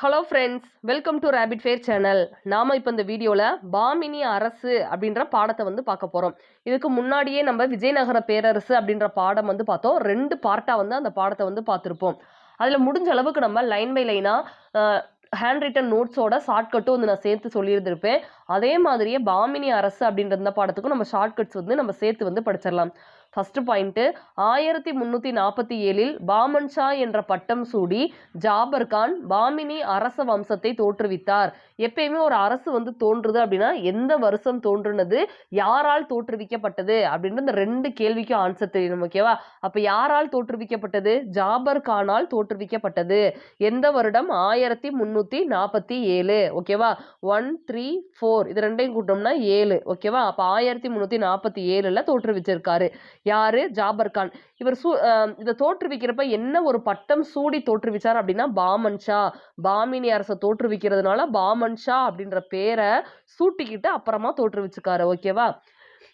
Hello friends, welcome to rapid fire channel. நாம இப்போ இந்த வீடியோவில் பாமினி அரசு அப்படின்ற பாடத்தை பார்க்க போகிறோம். இதுக்கு முன்னாடியே நம்ம விஜயநகர பேரரசு அப்படின்ற பாடம் பார்த்தோம். 2 பார்ட்டாக அந்த பாடத்தை பார்த்துருப்போம். அதில் முடிஞ்ச அளவுக்கு நம்ம லைன் பை லைனாக ஹேண்ட் ரிட்டன் நோட்ஸோட ஷார்ட்கட்டும் நான் சேர்த்து சொல்லியிருந்திருப்பேன். அதே மாதிரியே பாமினி அரசு அப்படின்ற இந்த பாடத்துக்கும் நம்ம ஷார்ட்கட்ஸ் நம்ம சேர்த்து படிச்சிடலாம். ஃபர்ஸ்ட் பாயிண்ட், 1347 பாமன் ஷா என்ற பட்டம் சூடி ஜாபர் கான் பாமினி அரச வம்சத்தை தோற்றுவித்தார். எப்பயுமே ஒரு அரசு தோன்றுது அப்படின்னா எந்த வருஷம் தோன்றுனது, யாரால் தோற்றுவிக்கப்பட்டது அப்படின்னு இந்த 2 கேள்விக்கும் ஆன்சர் தெரியணும். ஓகேவா? அப்ப யாரால் தோற்றுவிக்கப்பட்டது? ஜாபர் கானால் தோற்றுவிக்கப்பட்டது. எந்த வருடம்? 1347. ஓகேவா? 1 3 4 இது ரெண்டையும் கூட்டோம்னா 7. ஓகேவா? அப்ப 1347ல தோற்றுவிச்சிருக்காரு. யாரு? ஜாபர் கான். இவர் இதை தோற்றுவிக்கிறப்ப என்ன ஒரு பட்டம் சூடி தோற்றுவிச்சார் அப்படின்னா பாமன் ஷா. பாமினி அரசை தோற்றுவிக்கிறதுனால பாமன் ஷா அப்படின்ற பேரை சூட்டிக்கிட்டு அப்புறமா தோற்றுவிச்சுக்காரு. ஓகேவா?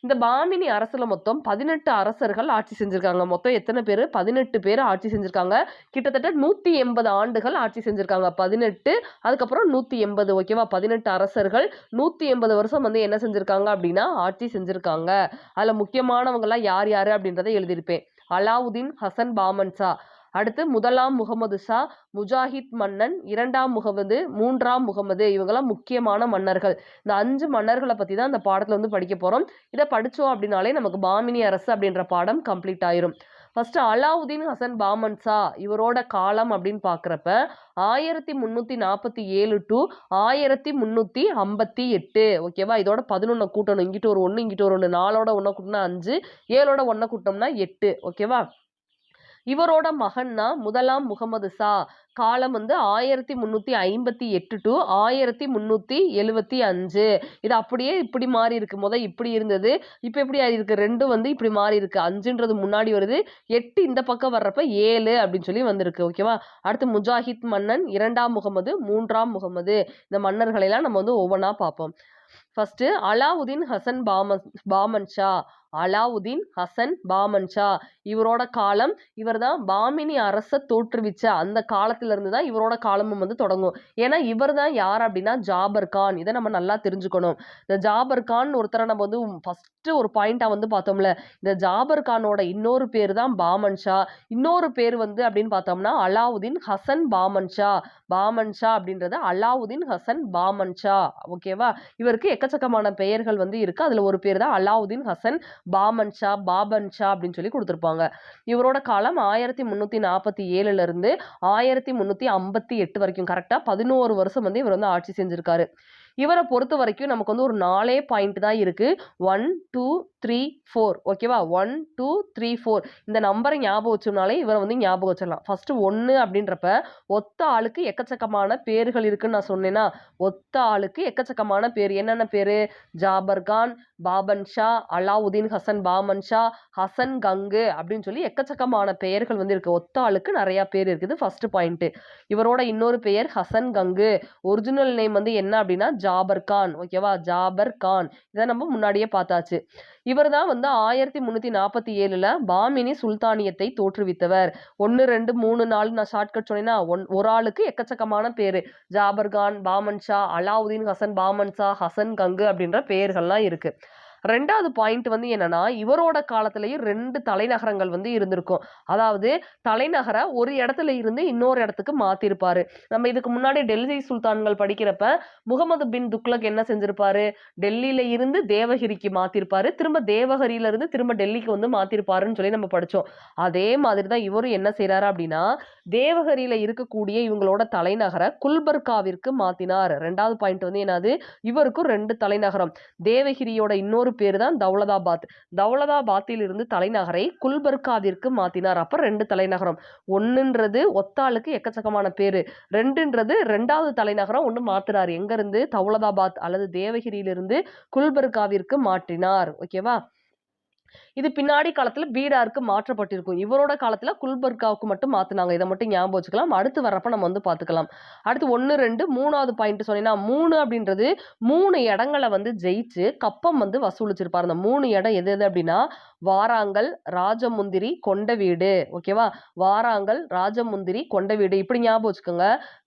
இந்த பாமினி அரசுல மொத்தம் 18 அரசர்கள் ஆட்சி செஞ்சிருக்காங்க. மொத்தம் எத்தனை பேர்? 18 பேர் ஆட்சி செஞ்சிருக்காங்க. கிட்டத்தட்ட 180 ஆண்டுகள் ஆட்சி செஞ்சிருக்காங்க. 18 அதுக்கப்புறம் 180. ஓகேவா? 18 அரசர்கள் 180 வருஷம் என்ன செஞ்சிருக்காங்க அப்படின்னா ஆட்சி செஞ்சிருக்காங்க. அதுல முக்கியமானவங்க எல்லாம் யார் யாரு அப்படின்றத எழுதியிருப்பேன். அலாவுதீன் ஹசன் பாமன் ஷா, அடுத்து முதலாம் முகமது ஷா, முஜாஹித் மன்னன், 2ஆம் முகமது, 3ஆம் முகமது, இவங்கெல்லாம் முக்கியமான மன்னர்கள். இந்த 5 மன்னர்களை பத்தி தான் இந்த பாடத்துல படிக்க போறோம். இதை படிச்சோம் அப்படின்னாலே நமக்கு பாமினி அரசு அப்படின்ற பாடம் கம்ப்ளீட் ஆயிரும். ஃபர்ஸ்ட் அலாவுதீன் ஹசன் பாமன் ஷா, இவரோட காலம் அப்படின்னு பாக்குறப்ப 1347 டு 1358. ஓகேவா? இதோட 11 கூட்டணும். இங்கிட்ட ஒரு 1, இங்கிட்ட ஒரு 1, 4ஓட 1 கூட்டினா 5, 7ஓட 1 கூட்டோம்னா 8. ஓகேவா? இவரோட மகன் தான் முதலாம் முகமது ஷா. காலம் 1358 டு 1375. இது அப்படியே இப்படி மாறி இருக்கு. இப்படி இருந்தது, இப்ப எப்படி ஆறி இருக்கு? 2 இப்படி மாறி இருக்கு. 5ன்றது முன்னாடி வருது, 8 இந்த பக்கம் வர்றப்ப 7 அப்படின்னு சொல்லி வந்திருக்கு. ஓகேவா? அடுத்து முஜாஹித் மன்னன், 2ஆம் முகமது, 3ஆம் முகமது. இந்த மன்னர்களை எல்லாம் நம்ம ஒவ்வொன்றா பார்ப்போம். ஃபர்ஸ்ட் அலாவுதீன் ஹசன் பாமன் ஷா. அலாவுதீன் ஹசன் பாமன் ஷா, இவரோட காலம், இவர் தான் பாமினி அரச தோற்றுவிச்ச அந்த காலத்துல இருந்து தான் இவரோட காலமும் தொடங்கும். ஏன்னா இவர் தான் யார் அப்படின்னா ஜாபர் கான். இதை நம்ம நல்லா தெரிஞ்சுக்கணும். இந்த ஜாபர் கான் ஒருத்தரை நம்ம ஃபர்ஸ்ட் ஒரு பாயிண்டா பார்த்தோம்ல. இந்த ஜாபர் கானோட இன்னொரு பேர் தான் பாமன் ஷா. இன்னொரு பேர் அப்படின்னு பார்த்தோம்னா அலாவுதீன் ஹசன் பாமன் ஷா. பாமன் ஷா அப்படின்றது அலாவுதீன் ஹசன் பாமன் ஷா. ஓகேவா? இவருக்கு எக்கச்சக்கமான பெயர்கள் இருக்கு. அதுல ஒரு பேர் தான் அலாவுதீன் ஹசன் பாமன் ஷா, பாபன் ஷா அப்படின்னு சொல்லி கொடுத்திருப்பாங்க. இவரோட காலம் 1347 இருந்து 1358 வரைக்கும். கரெக்டா 11 வருஷம் இவர் ஆட்சி செஞ்சிருக்காரு. இவரை பொறுத்த வரைக்கும் நமக்கு ஒரு 4 பாயிண்ட் தான் இருக்கு. 1 2 3 4. ஓகேவா? 1 2 3 4 இந்த நம்பரை ஞாபகம் வச்சோம்னாலே இவரை ஞாபகம் வச்சிடலாம். ஃபர்ஸ்ட் 1 அப்படின்றப்ப ஒத்த ஆளுக்கு எக்கச்சக்கமான பேர்கள் இருக்குன்னு நான் சொன்னேன்னா, ஒத்த ஆளுக்கு எக்கச்சக்கமான பேர். என்னென்ன பேரு? ஜாபர் கான், பாபன் ஷா, அலாவுதீன் ஹசன் பாமன் ஷா, ஹசன் கங்கு அப்படின்னு சொல்லி எக்கச்சக்கமான பெயர்கள் இருக்கு. ஒத்த ஆளுக்கு நிறைய பேர் இருக்குது. First point. இவரோட இன்னொரு பெயர் ஹசன் கங்கு. ஒரிஜினல் நேம் என்ன அப்படின்னா ஜாபர் கான். ஓகேவா? ஜாபர் கான். இதை நம்ம முன்னாடியே பார்த்தாச்சு. இவர் தான் 1347ல பாமினி சுல்தானியத்தை தோற்றுவித்தவர். 1 2 3 4 நான் ஷார்ட்கட் சொன்னேன்னா ஒரு ஆளுக்கு எக்கச்சக்கமான பேரு. ஜாபர் கான், பாமன் ஷா, அலாவுதீன் ஹசன் பாமன் ஷா, ஹசன் கங்கு அப்படின்ற பெயர்கள்லாம் இருக்கு. 2வது பாயிண்ட் என்னன்னா இவரோட காலத்திலேயும் 2 தலைநகரங்கள் இருந்திருக்கும். அதாவது தலைநகர ஒரு இடத்துல இருந்து இன்னொரு இடத்துக்கு மாத்திருப்பாரு. நம்ம இதுக்கு முன்னாடி டெல்லி சுல்தான்கள் படிக்கிறப்ப முகமது பின் துக்ளக் என்ன செஞ்சிருப்பாரு? டெல்லியில இருந்து தேவகிரிக்கு மாத்திருப்பாரு. திரும்ப தேவகிரியில இருந்து திரும்ப டெல்லிக்கு மாத்திருப்பாருன்னு சொல்லி நம்ம படிச்சோம். அதே மாதிரி தான் இவரும் என்ன செய்யறாரு அப்படின்னா தேவகிரியில இருக்கக்கூடிய இவங்களோட தலைநகர குல்பர்காவிற்கு மாத்தினார். 2வது பாயிண்ட் என்னது? இவருக்கும் 2 தலைநகரம். தேவகிரியோட இன்னொரு பேர் தான் தௌலதாபாத். தௌலதாபாத்தில் இருந்து தலைநகரை குல்பர்காவிற்கு மாத்தினார். அப்ப 2 தலைநகரம். 1ன்றது ஒத்தாளுக்கு எக்கச்சக்கமான பேரு. 2ன்றது 2வது தலைநகரம் ஒண்ணு மாத்துறாரு. எங்க இருந்து? தௌலதாபாத் அல்லது தேவகிரியிலிருந்து குல்பர்காவிற்கு மாற்றினார். ஓகேவா? இது பின்னாடி காலத்துல பீடாருக்கு மாற்றப்பட்டிருக்கும். இவரோட காலத்துல குல்பர்காவுக்கு மட்டும் மாத்துனாங்க. இதை மட்டும் ஞாபகம் வச்சுக்கலாம். அடுத்து வர்றப்ப நம்ம வந்து பார்த்துக்கலாம். அடுத்து 1, 2 3வது பாயிண்ட் சொன்னீங்கன்னா 3 அப்படின்றது 3 இடங்களை வந்து ஜெயிச்சு கப்பம் வந்து வசூலிச்சிருப்பாரு. அந்த 3 இடம் எது எது அப்படின்னா வாராங்கல், ராஜமுந்திரி, கொண்டவீடு. ஓகேவா? வாராங்கல், ராஜமுந்திரி, கொண்டவீடு. இப்படி ஞாபகம் வச்சுக்கோங்க.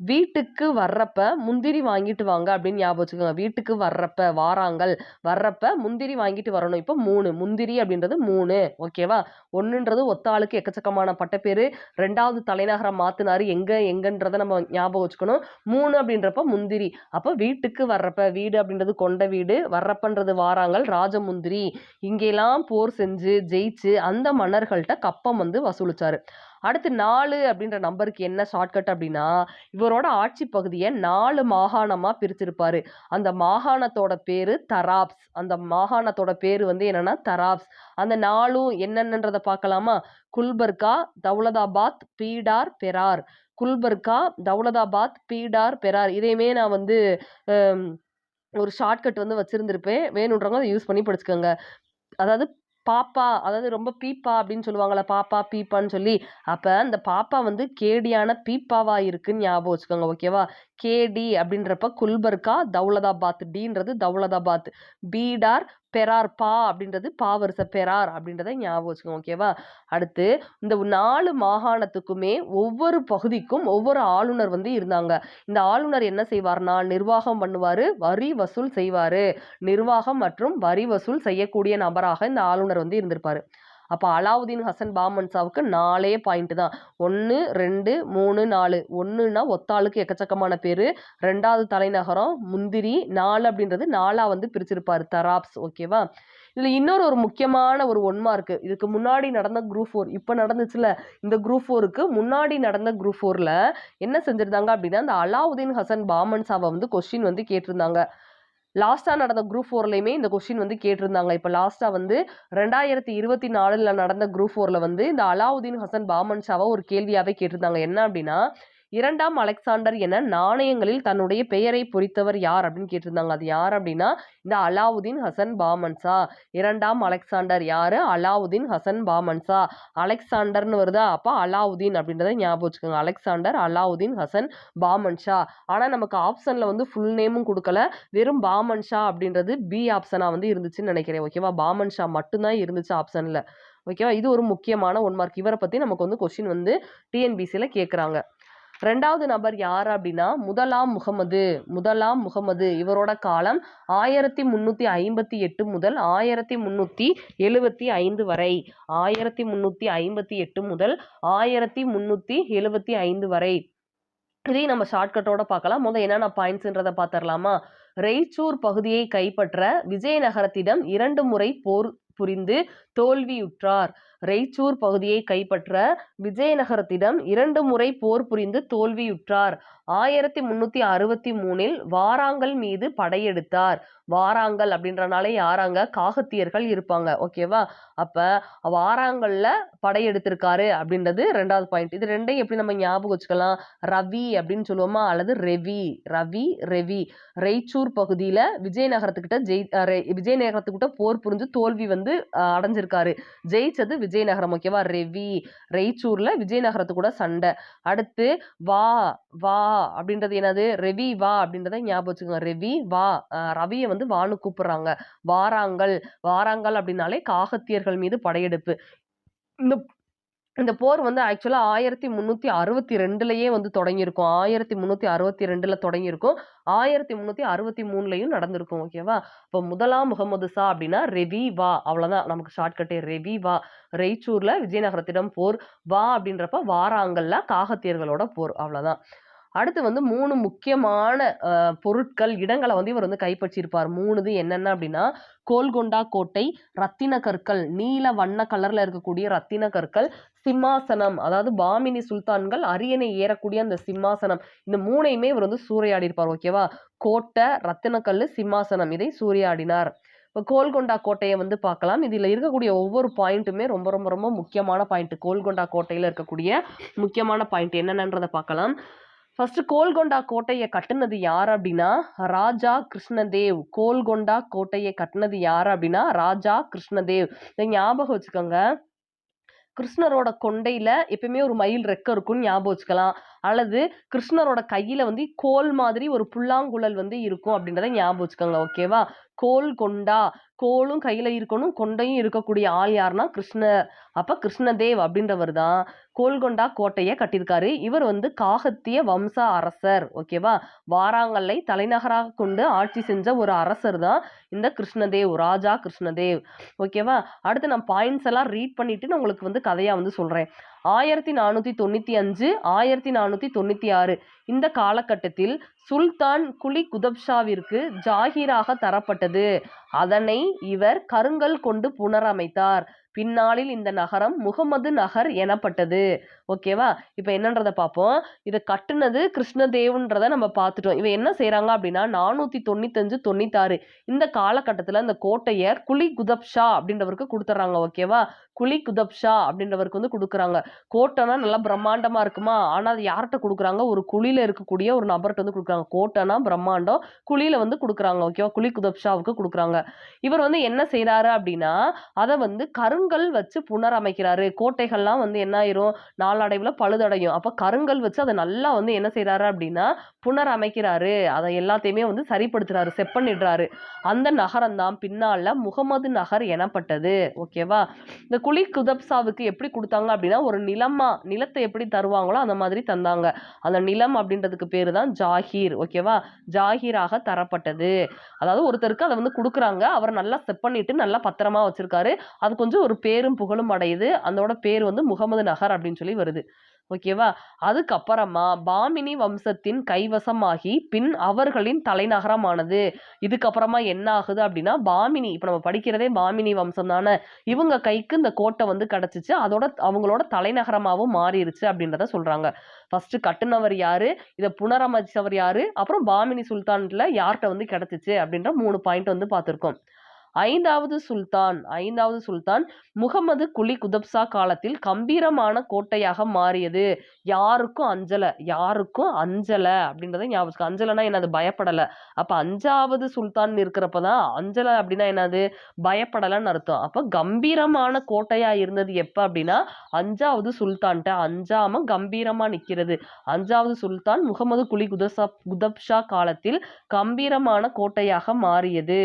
வீட்டுக்கு வர்றப்ப முந்திரி வாங்கிட்டு வாங்க அப்படின்னு ஞாபகம் வச்சுக்கோங்க. வீட்டுக்கு வர்றப்ப வாராங்கல், வர்றப்ப முந்திரி வாங்கிட்டு வரணும். இப்போ 3 முந்திரி அப்படின்றது 3. ஓகேவா? 1ன்றது ஒத்த ஆளுக்கு எக்கச்சக்கமான பட்டப்பேரு. 2வது தலைநகரம் மாத்தினாரு எங்கன்றத நம்ம ஞாபகம் வச்சுக்கணும். 3 அப்படின்றப்ப முந்திரி. அப்ப வீட்டுக்கு வர்றப்ப, வீடு அப்படின்றது கொண்ட வீடு, வர்றப்பன்றது வாராங்கல், ராஜமுந்திரி. இங்கெல்லாம் போர் செஞ்சு ஜெயிச்சு அந்த மன்னர்கள்ட்ட கப்பம் வந்து வசூலிச்சாரு. அடுத்து 4 அப்படின்ற நம்பருக்கு என்ன ஷார்ட்கட் அப்படின்னா இவரோட ஆட்சி பகுதியை 4 மாகாணமா பிரிச்சிருப்பாரு. அந்த மாகாணத்தோட பேரு தராப்ஸ். அந்த மாகாணத்தோட பேரு வந்து என்னன்னா தராப்ஸ். அந்த 4ம் என்னென்னன்றத பார்க்கலாமா? குல்பர்கா, தௌலதாபாத், பீடார், பெரார். குல்பர்கா, தௌலதாபாத், பீடார், பெரார். இதையுமே நான் வந்து ஒரு ஷார்ட்கட் வந்து வச்சிருந்திருப்பேன். வேணுன்றவங்க அதை யூஸ் பண்ணி படிச்சுக்கோங்க. அதாவது பாப்பா, அதாவது ரொம்ப பீப்பா அப்படின்னு சொல்லுவாங்கல்ல, பாப்பா பீப்பான்னு சொல்லி. அப்ப அந்த பாப்பா வந்து கேடியான பீப்பாவா இருக்குன்னு ஞாபகம் வச்சுக்கோங்க. ஓகேவா? கேடி அப்படின்றப்ப குல்பர்கா, தௌலதாபாத். டீன்றது தௌலதாபாத். பீடார், பெரார். பா அப்படின்றது பாவரிச பெரார் அப்படின்றத ஞாபகம் வச்சுக்கோங்க. ஓகேவா? அடுத்து இந்த 4 மாகாணத்துக்குமே ஒவ்வொரு பகுதிக்கும் ஒவ்வொரு ஆளுநர் வந்து இருந்தாங்க. இந்த ஆளுநர் என்ன செய்வார்னா நிர்வாகம் பண்ணுவாரு, வரி வசூல் செய்வாரு. நிர்வாகம் மற்றும் வரி வசூல் செய்யக்கூடிய நபராக இந்த ஆளுநர் வந்து இருந்திருப்பாரு. அப்ப அலாவுதீன் ஹசன் பாமன்சாவுக்கு 4 பாயிண்ட் தான். 1, 2, 3, 4. 1ன்னா ஒத்தாளுக்கு எக்கச்சக்கமான பேரு. 2வது தலைநகரம் முந்திரி. 4 அப்படின்றது 4ஆ வந்து பிரிச்சிருப்பாரு தராப்ஸ். ஓகேவா? இதுல இன்னொரு ஒரு முக்கியமான ஒரு 1 மார்க். இதுக்கு முன்னாடி நடந்த குரூப் 4 இப்ப நடந்துச்சுல, இந்த குரூப் 4க்கு முன்னாடி நடந்த குரூப் 4ல என்ன செஞ்சிருந்தாங்க அப்படின்னா இந்த அலாவுதீன் ஹசன் பாமன்சாவை வந்து கொஸ்டின் வந்து கேட்டிருந்தாங்க. லாஸ்டா நடந்த குரூப் 4லயுமே இந்த கொஸ்டின் வந்து கேட்டிருந்தாங்க. இப்ப லாஸ்டா வந்து 2024ல நடந்த குரூப் 4ல வந்து இந்த அலாவுதீன் ஹசன் பாமன்ஷாவை ஒரு கேள்வியாவே கேட்டிருந்தாங்க. என்ன அப்படின்னா 2ஆம் அலெக்சாண்டர் என நாணயங்களில் தன்னுடைய பெயரை பொறித்தவர் யார் அப்படின்னு கேட்டிருந்தாங்க. அது யார் அப்படின்னா இந்த அலாவுதீன் ஹசன் பாமன்சா. 2ஆம் அலெக்சாண்டர் யாரு? அலாவுதீன் ஹசன் பாமன்சா. அலெக்சாண்டர்னு வருதா? அப்ப அலாவுதீன் அப்படின்றத ஞாபகம் வச்சுக்கோங்க. அலெக்சாண்டர் அலாவுதீன் ஹசன் பாமன்ஷா. ஆனா நமக்கு ஆப்ஷன்ல வந்து ஃபுல் நேமும் கொடுக்கல. வெறும் பாமன்ஷா அப்படின்றது பி ஆப்ஷனா வந்து இருந்துச்சுன்னு நினைக்கிறேன். ஓகேவா? பாமன்ஷா மட்டும்தான் இருந்துச்சு ஆப்ஷன்ல. ஓகேவா? இது ஒரு முக்கியமான 1 மார்க். இவரை பத்தி நமக்கு வந்து கொஸ்டின் வந்து டிஎன்பிசில கேட்குறாங்க. 2வது நபர் யார் அப்படின்னா முதலாம் முகமது. முதலாம் முகமது இவரோட காலம் 1358 முதல் 1375 வரை. 1358 முதல் 1375 வரை. இதையும் நம்ம ஷார்ட்கட்டோட பார்க்கலாம். முதல் என்னென்ன பாயிண்ட்ஸ்ன்றதை பார்த்துடலாமா? ரெய்ச்சூர் பகுதியை கைப்பற்ற விஜயநகரத்திடம் 2 முறை போர் புரிந்து தோல்வியுற்றார். ரெய்ச்சூர் பகுதியை கைப்பற்ற விஜயநகரத்திடம் 2 முறை போர் புரிந்து தோல்வியுற்றார். 1363ல் வாராங்கல் மீது படையெடுத்தார். வாராங்கல் அப்படின்றனாலே யாராங்க? காகத்தியர்கள் இருப்பாங்க. ஓகேவா? அப்ப வாராங்கல்ல படையெடுத்திருக்காரு அப்படின்றது 2வது பாயிண்ட். இது ரெண்டையும் எப்படி நம்ம ஞாபகம் வச்சுக்கலாம்? ரவி அப்படின்னு சொல்லுவோமா, அல்லது ரெவி. ரவி, ரெவி. ரெய்ச்சூர் பகுதியில விஜயநகரத்துக்கிட்ட போர் புரிஞ்சு தோல்வி வந்து அடைஞ்சிருக்காரு. ஜெயிச்சது விஜயநகரம். ஓகேவா? ரெவி. ரெய்ச்சூர்ல விஜயநகரத்து கூட சண்டை. அடுத்து வா வா அப்படின்றது என்னது? ரெவி வா அப்படின்றத ஞாபகம் வச்சுக்கோங்க. ரெவி வா. ரவியை வந்து வான்னு கூப்பிடுறாங்க. வாராங்கல். வாராங்கல் அப்படின்னாலே காகத்தியர்கள் மீது படையெடுப்பு. இந்த இந்த போர் வந்து ஆக்சுவலா 1362லயே வந்து தொடங்கியிருக்கும். 1362ல தொடங்கியிருக்கும். 1363லயும் நடந்திருக்கும். ஓகேவா? இப்போ முதலாம் முகமது ஷா அப்படின்னா ரெவி வா. அவ்வளவுதான் நமக்கு ஷார்ட்கட்டே. ரெவி வா. ரெய்ச்சூர்ல விஜயநகரத்திடம் போர். வா அப்படின்றப்ப வாராங்கல்ல காகத்தியர்களோட போர். அவ்வளவுதான். அடுத்து வந்து 3 முக்கியமான பொருட்கள், இடங்களை வந்து இவர் வந்து கைப்பற்றியிருப்பார். 3 என்னென்ன அப்படின்னா கோல்கொண்டா கோட்டை, ரத்தின கற்கள், நீல வண்ண கலர்ல இருக்கக்கூடிய ரத்தின கற்கள், சிம்மாசனம், அதாவது பாமினி சுல்தான்கள் அரியணை ஏறக்கூடிய அந்த சிம்மாசனம். இந்த 3யுமே இவர் வந்து சூறையாடி இருப்பார். ஓகேவா? கோட்டை, ரத்தினக்கல்லு, சிம்மாசனம் இதை சூறையாடினார். இப்போ கோல்கொண்டா கோட்டையை வந்து பார்க்கலாம். இதில் இருக்கக்கூடிய ஒவ்வொரு பாயிண்ட்டுமே ரொம்ப ரொம்ப ரொம்ப முக்கியமான பாயிண்ட். கோல்கொண்டா கோட்டையில் இருக்கக்கூடிய முக்கியமான பாயிண்ட் என்னென்னன்றதை பார்க்கலாம். ஃபர்ஸ்ட் கோல்கொண்டா கோட்டையை கட்டுனது யார் அப்படின்னா ராஜா கிருஷ்ணதேவ். கோல்கொண்டா கோட்டையை கட்டுனது யார் அப்படின்னா ராஜா கிருஷ்ணதேவ். இதை ஞாபகம் வச்சுக்கோங்க. கிருஷ்ணரோட கொண்டையில எப்பயுமே ஒரு மயில் ரெக்க இருக்கும்னு ஞாபகம் வச்சுக்கலாம். அல்லது கிருஷ்ணரோட கையில வந்து கோல் மாதிரி ஒரு புல்லாங்குழல் வந்து இருக்கும் அப்படின்றத ஞாபகம் வச்சுக்கோங்க. ஓகேவா? கோல் கொண்டா, கோலும் கையில இருக்கணும், கொண்டையும் இருக்கக்கூடிய ஆள் யாருன்னா கிருஷ்ணர். அப்ப கிருஷ்ணதேவ் அப்படின்றவர் தான் கோல்கொண்டா கோட்டையை கட்டியிருக்காரு. இவர் வந்து காகத்திய வம்ச அரசர். ஓகேவா? வாராங்கல்லை தலைநகராக கொண்டு ஆட்சி செஞ்ச ஒரு அரசர் தான் இந்த கிருஷ்ணதேவ், ராஜா கிருஷ்ணதேவ். ஓகேவா? அடுத்து நான் பாயிண்ட்ஸ் எல்லாம் ரீட் பண்ணிட்டு நான் உங்களுக்கு வந்து கதையா வந்து சொல்றேன். 1495 1496 இந்த காலகட்டத்தில் சுல்தான் குலி குதப்ஷாவிற்கு ஜாகிராக தரப்பட்டது. அதனை இவர் கருங்கல் கொண்டு புனரமைத்தார். பின்னாளில் இந்த நகரம் முகமது நகர் எனப்பட்டது. ஓகேவா? இப்ப என்னன்றத பார்ப்போம். இதை கட்டுனது கிருஷ்ணதேவ்ன்றத நம்ம பார்த்துட்டோம். இவன் என்ன செய்யறாங்க அப்படின்னா 495 96 இந்த காலகட்டத்துல இந்த கோட்டைய குலி குதப்ஷா அப்படின்றவருக்கு கொடுத்துறாங்க. ஓகேவா? குலி குதப்ஷா அப்படின்றவருக்கு வந்து கொடுக்குறாங்க. கோட்டைனா நல்லா பிரம்மாண்டமா இருக்குமா, ஆனா அது யார்கிட்ட கொடுக்குறாங்க? ஒரு குழியில இருக்கக்கூடிய ஒரு நபர்கிட்ட வந்து கொடுக்குறாங்க. கோட்டைனா பிரம்மாண்டம், குழியில வந்து கொடுக்குறாங்க. ஓகேவா? குலி குதப்ஷாவுக்கு கொடுக்குறாங்க. இவர் வந்து என்ன செய்யறாரு அப்படின்னா அதை வந்து கருங்கல் வச்சு புனரமைக்கிறாரு. கோட்டைகள்லாம் வந்து என்ன ஆயிரும், நாளடைவுல பழுதடையும். அப்ப கருங்கல் வச்சு அதை நல்லா வந்து என்ன செய்யறாரு அப்படின்னா புனரமைக்கிறாரு. அதை எல்லாத்தையுமே வந்து சரிப்படுத்துறாரு, செப்பனிடுறாரு. அந்த நகரம் தான் பின்னால முகமது நகர் எனப்பட்டது. ஓகேவா? இந்த குலி குதப்ஷாவுக்கு எப்படி கொடுத்தாங்க அப்படின்னா ஒரு நிலத்தை எப்படி தருவாங்களோ அந்த மாதிரி தந்தாங்க. அந்த நிலம் அப்படின்றதுக்கு பேரு தான் ஜாகீர். ஓகேவா? ஜாகீராக தரப்பட்டது. அதாவது ஒருத்தருக்கு அதை வந்து கொடுக்குறாங்க, அவர் நல்லா செட் பண்ணிட்டு நல்லா பத்திரமா வச்சிருக்காரு. அது கொஞ்சம் ஒரு பேரும் புகழும் அடையுது. அதோட பேர் வந்து முகமது நகர் அப்படின்னு சொல்லி வருது. ஓகேவா? அதுக்கப்புறமா பாமினி வம்சத்தின் கைவசமாகி பின் அவர்களின் தலைநகரமானது. இதுக்கப்புறமா என்ன ஆகுது அப்படின்னா பாமினி, இப்ப நம்ம படிக்கிறதே பாமினி வம்சம் தானே, இவங்க கைக்கு இந்த கோட்டை வந்து கிடைச்சிச்சு. அதோட அவங்களோட தலைநகரமாவும் மாறிடுச்சு அப்படின்றத சொல்றாங்க. ஃபர்ஸ்ட் கட்டுனவர் யாரு, இதை புனரமைச்சவர் யாரு, அப்புறம் பாமினி சுல்தான்ல யார்கிட்ட வந்து கிடைச்சிச்சு அப்படின்ற 3 பாயிண்ட் வந்து பார்த்திருக்கோம். ஐந்தாவது சுல்தான் முகமது குலி குதப்ஷா காலத்தில் கம்பீரமான கோட்டையாக மாறியது. யாருக்கும் அஞ்சல அப்படின்றத ஞாபகம். அஞ்சலனா என்னது, பயப்படல. அப்ப 5வது சுல்தான் இருக்கிறப்பதான் அஞ்சல அப்படின்னா என்னது, பயப்படலன்னு அர்த்தம். அப்ப கம்பீரமான கோட்டையா இருந்தது எப்ப அப்படின்னா 5வது சுல்தான்ட்ட அஞ்சாம கம்பீரமா நிக்கிறது. 5வது சுல்தான் முகமது குலி குதப்ஷா காலத்தில் கம்பீரமான கோட்டையாக மாறியது.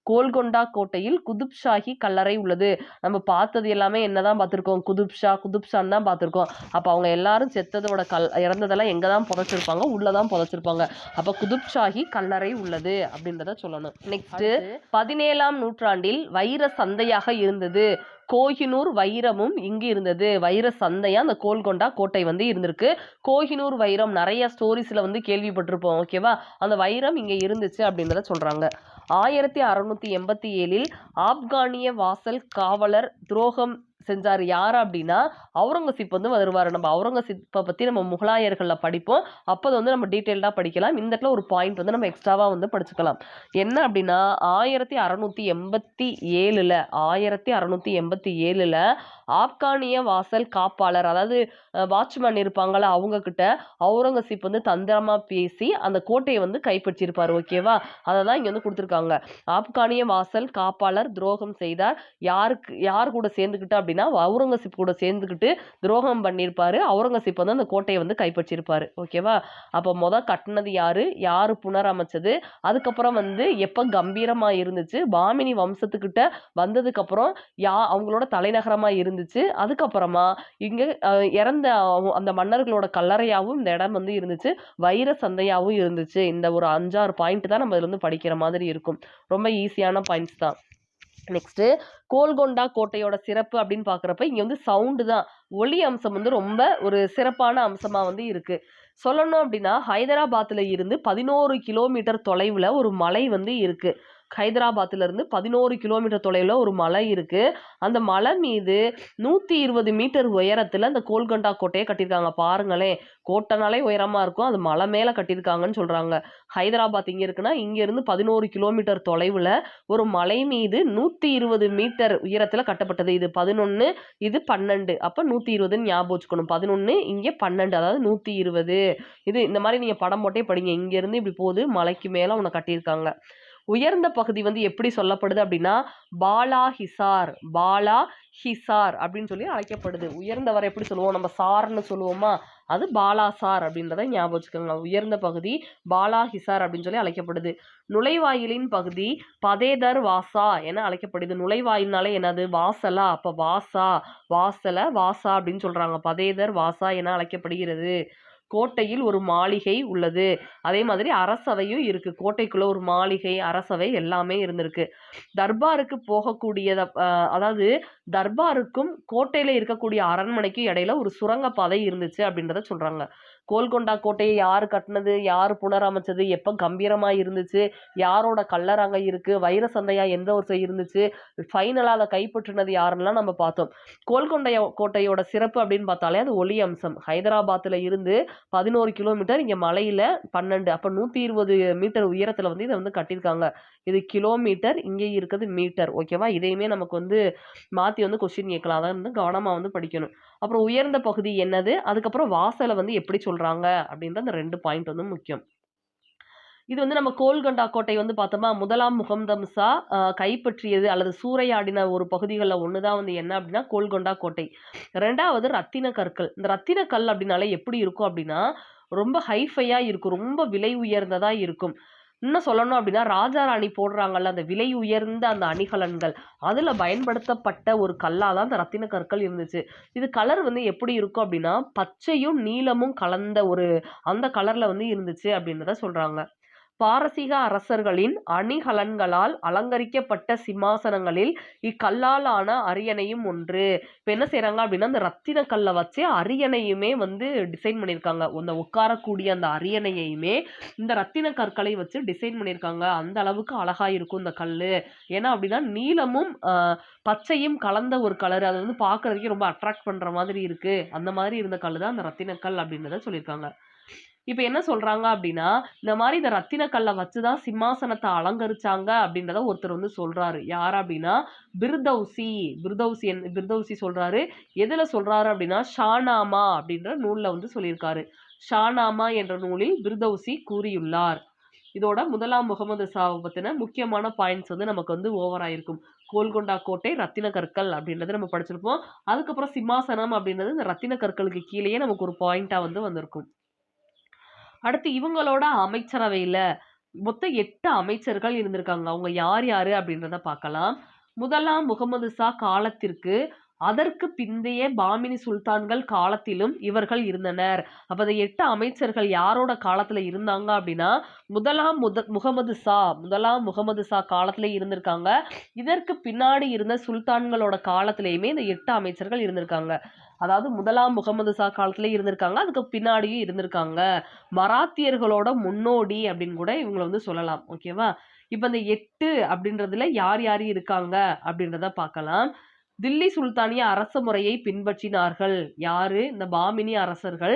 கோல்கொண்டா கோட்டையில் குதுப்ஷாஹி கல்லறை உள்ளது. நம்ம பார்த்தது எல்லாமே என்னதான் பார்த்திருக்கோம், குதுப்ஷான்னு தான் பார்த்திருக்கோம். அப்ப அவங்க எல்லாரும் செத்ததோட இறந்ததெல்லாம் எங்க தான் புதைச்சிருப்பாங்க, உள்ளதான் புதைச்சிருப்பாங்க. அப்ப குதுப்ஷாஹி கல்லறை உள்ளது அப்படின்றத சொல்லணும். நெக்ஸ்ட் 17ஆம் நூற்றாண்டில் வைர சந்தையாக இருந்தது. கோஹினூர் வைரமும் இங்கு இருந்தது. வைர சந்தையா அந்த கோல்கொண்டா கோட்டை வந்து இருந்திருக்கு. கோஹினூர் வைரம் நிறைய ஸ்டோரிஸ்ல வந்து கேள்விப்பட்டிருப்போம். ஓகேவா? அந்த வைரம் இங்க இருந்துச்சு அப்படின்றத சொல்றாங்க. 1687 ஆப்கானிய வாசல் காவலர் துரோகம் செஞ்சாரு. யாரு அப்படின்னா அவுரங்கசீப் வந்து வருவாரு. நம்ம அவுரங்கசீப்பை பத்தி நம்ம முகலாயர்கள்ல படிப்போம். அப்போ வந்து நம்ம டீட்டெயில்டா படிக்கலாம். இந்த இடத்துல ஒரு பாயிண்ட் வந்து நம்ம எக்ஸ்ட்ராவா வந்து படிச்சுக்கலாம். என்ன அப்படின்னா 1687ல ஆப்கானிய வாசல் காப்பாளர், அதாவது வாட்ச்மேன் இருப்பாங்கல்ல, அவங்க கிட்ட அவுரங்கசீப் வந்து தந்திரமா பேசி அந்த கோட்டையை வந்து கைப்பற்றியிருப்பாரு. ஓகேவா? அதை தான் இங்க வந்து கொடுத்துருக்காங்க. ஆப்கானிய வாசல் காப்பாளர் துரோகம் செய்தார். யார் கூட சேர்ந்துக்கிட்டு அப்படின்னா அவுரங்கசீப் கூட சேர்ந்துக்கிட்டு துரோகம் பண்ணியிருப்பாரு. அவுரங்கசீப் வந்து அந்த கோட்டையை வந்து கைப்பற்றியிருப்பாரு. ஓகேவா? அப்போ கட்டினது யாரு புனரமைச்சது, அதுக்கப்புறம் வந்து எப்ப கம்பீரமா இருந்துச்சு, பாமினி வம்சத்துக்கிட்ட வந்ததுக்கு அப்புறம் அவங்களோட தலைநகரமா இருந்துச்சு. அதுக்கப்புறமா இங்க இறந்த அந்த மன்னர்களோட கல்லறையாவும் இந்த இடம் வந்து இருந்துச்சு. வைர சந்தையாவும் இருந்துச்சு. இந்த ஒரு 5-6 பாயிண்ட் தான் நம்ம இதுல இருந்து படிக்கிற மாதிரி இருக்கும். ரொம்ப ஈஸியான பாயிண்ட்ஸ் தான். நெக்ஸ்ட் கோல்கொண்டா கோட்டையோட சிறப்பு அப்படின்னு பாக்குறப்ப இங்க வந்து சவுண்டு தான், ஒலி அம்சம் வந்து ரொம்ப ஒரு சிறப்பான அம்சமா வந்து இருக்கு. சொல்லணும் அப்படின்னா ஹைதராபாத்ல இருந்து 11 கிலோமீட்டர் தொலைவுல ஒரு மலை வந்து இருக்கு. ஹைதராபாத்ல இருந்து 11 கிலோமீட்டர் தொலைவில் ஒரு மலை இருக்கு. அந்த மலை மீது 120 மீட்டர் உயரத்துல அந்த கோல்கொண்டா கோட்டையை கட்டியிருக்காங்க. பாருங்களேன், கோட்டைனாலே உயரமா இருக்கும், அது மலை மேல கட்டியிருக்காங்கன்னு சொல்றாங்க. ஹைதராபாத் இங்க இருக்குன்னா இங்க இருந்து 11 கிலோமீட்டர் தொலைவுல ஒரு மலை மீது 120 மீட்டர் உயரத்துல கட்டப்பட்டது. இது 11, இது 12, அப்ப 120ன்னு ஞாபகம் வச்சுக்கணும். 11 இங்க 12, அதாவது 120. இது இந்த மாதிரி நீங்க படம் போட்டே படிங்க. இங்க இருந்து இப்படி போகுது, மலைக்கு மேல உன்னை கட்டியிருக்காங்க. உயர்ந்த பகுதி வந்து எப்படி சொல்லப்படுது அப்படின்னா பாலா ஹிசார், பாலா ஹிசார் அப்படின்னு சொல்லி அழைக்கப்படுது. உயர்ந்தவரை எப்படி சொல்லுவோம், நம்ம சார்னு சொல்லுவோமா, அது பாலா சார் அப்படின்றத ஞாபகம் வச்சுக்கோங்க. உயர்ந்த பகுதி பாலா ஹிசார் அப்படின்னு சொல்லி அழைக்கப்படுது. நுழைவாயிலின் பகுதி பதேதர் வாசா என அழைக்கப்படுது. நுழைவாயில்னாலே என்னது, வாசலா, அப்ப வாசா, வாசல வாசா அப்படின்னு சொல்றாங்க. பதேதர் வாசா என அழைக்கப்படுகிறது. கோட்டையில் ஒரு மாளிகை உள்ளது. அதே மாதிரி அரசவையும் இருக்கு. கோட்டைக்குள்ள ஒரு மாளிகை, அரசவை எல்லாமே இருந்திருக்கு. தர்பாருக்கு போகக்கூடியத அதாவது தர்பாருக்கும் கோட்டையில இருக்கக்கூடிய அரண்மனைக்கும் இடையில ஒரு சுரங்கப்பாதை இருந்துச்சு அப்படின்றத சொல்றாங்க. கோல்கொண்டா கோட்டையை யாரு கட்டினது, யாரு புனரமைச்சது, எப்ப கம்பீரமா இருந்துச்சு, யாரோட கல்லறை அங்க இருக்கு, வைர சந்தையா எந்த வருஷம் இருந்துச்சு, ஃபைனலா அதை கைப்பற்றினது யாருன்னெல்லாம் நம்ம பார்த்தோம். கோட்டையோட சிறப்பு அப்படின்னு பார்த்தாலே அது ஒளி அம்சம். ஹைதராபாத்ல இருந்து 11 கிலோமீட்டர், இங்க மலையில 12, அப்ப 120 மீட்டர் உயரத்துல வந்து இதை வந்து கட்டியிருக்காங்க. இது கிலோமீட்டர், இங்கே இருக்குது மீட்டர். ஓகேவா, இதையுமே நமக்கு வந்து மாத்தி வந்து கொஸ்டின் கேட்கலாம். அதை வந்து கவனமா வந்து படிக்கணும். அப்புறம் உயர்ந்த பகுதி என்னது, அதுக்கப்புறம் வாசலை வந்து எப்படி சொல்றாங்க அப்படின்ற அந்த 2 பாயிண்ட் வந்து முக்கியம். இது வந்து நம்ம கோல்கொண்டா கோட்டை வந்து பார்த்தோமா, முதலாம் முகமது ஷா கைப்பற்றியது அல்லது சூறையாடின ஒரு பகுதிகளில் ஒண்ணுதான் வந்து என்ன அப்படின்னா கோல்கொண்டா கோட்டை. 2வது ரத்தின கற்கள். இந்த ரத்தின கல் அப்படின்னாலே எப்படி இருக்கும் அப்படின்னா ரொம்ப ஹைஃபையா இருக்கும், ரொம்ப விலை உயர்ந்ததா இருக்கும். இன்னும் சொல்லணும் அப்படின்னா ராஜா ராணி போடுறாங்கல்ல அந்த விலை உயர்ந்த அந்த அணிகலன்கள், அதுல பயன்படுத்தப்பட்ட ஒரு கல்லாதான் அந்த ரத்தின கற்கள் இருந்துச்சு. இது கலர் வந்து எப்படி இருக்கும் அப்படின்னா பச்சையும் நீலமும் கலந்த ஒரு அந்த கலர்ல வந்து இருந்துச்சு அப்படின்றத சொல்றாங்க. பாரசீக அரசர்களின் அணிகலன்களால் அலங்கரிக்கப்பட்ட சிம்மாசனங்களில் இக்கல்லால் ஆன அரியணையும் ஒன்று. இப்ப என்ன செய்யறாங்க அப்படின்னா அந்த ரத்தின கல்லை வச்சு அரியணையுமே வந்து டிசைன் பண்ணியிருக்காங்க. அந்த உட்காரக்கூடிய அந்த அரியணையுமே இந்த ரத்தின கற்களை வச்சு டிசைன் பண்ணியிருக்காங்க. அந்த அளவுக்கு அழகா இருக்கும் இந்த கல்லு. ஏன்னா அப்படின்னா நீலமும் பச்சையும் கலந்த ஒரு கலர், அது வந்து பாக்குறதுக்கே ரொம்ப அட்ராக்ட் பண்ற மாதிரி இருக்கு. அந்த மாதிரி இருந்த கல் தான் அந்த ரத்தின கல் அப்படின்றத சொல்லியிருக்காங்க. இப்ப என்ன சொல்றாங்க அப்படின்னா இந்த மாதிரி இந்த ரத்தின கல்லை வச்சுதான் சிம்மாசனத்தை அலங்கரிச்சாங்க அப்படின்றத ஒருத்தர் வந்து சொல்றாரு. யார் அப்படின்னா பிர்தௌசி. பிர்தௌசி சொல்றாரு. எதுல சொல்றாரு அப்படின்னா ஷானாமா அப்படின்ற நூல்ல வந்து சொல்லியிருக்காரு. ஷானாமா என்ற நூலில் பிர்தௌசி கூறியுள்ளார். இதோட முதலாம் முகமது ஷாவை பத்தின முக்கியமான பாயிண்ட்ஸ் வந்து நமக்கு வந்து ஓவர் ஆயிருக்கும். கோல்கொண்டா கோட்டை, ரத்தின கற்கள் அப்படின்றத நம்ம படிச்சிருப்போம். அதுக்கப்புறம் சிம்மாசனம் அப்படின்றது இந்த ரத்தின கற்களுக்கு கீழேயே நமக்கு ஒரு பாயிண்டா வந்து வந்திருக்கும். அடுத்து இவங்களோட அமைச்சரவையில மொத்தம் 8 அமைச்சர்கள் இருந்திருக்காங்க. அவங்க யார் யாரு அப்படின்றத பார்க்கலாம். முதலாம் முகமது ஷா காலத்திற்கு அதற்கு பிந்தைய பாமினி சுல்தான்கள் காலத்திலும் இவர்கள் இருந்தனர். அப்ப அந்த 8 அமைச்சர்கள் யாரோட காலத்துல இருந்தாங்க அப்படின்னா முதலாம் முகமது ஷா காலத்துல இருந்திருக்காங்க. இதற்கு பின்னாடி இருந்த சுல்தான்களோட காலத்திலயுமே இந்த 8 அமைச்சர்கள் இருந்திருக்காங்க. அதாவது முதலாம் முகமது ஷா காலத்துல இருந்திருக்காங்க, அதுக்கு பின்னாடியும் இருந்திருக்காங்க. மராத்தியர்களோட முன்னோடி அப்படின்னு கூட இவங்களை வந்து சொல்லலாம். ஓகேவா, இப்ப இந்த 8 அப்படின்றதுல யார் யார் இருக்காங்க அப்படின்றத பார்க்கலாம். தில்லி சுல்தானிய அரச முறையை பின்பற்றினார்கள். யாரு, இந்த பாமினி அரசர்கள்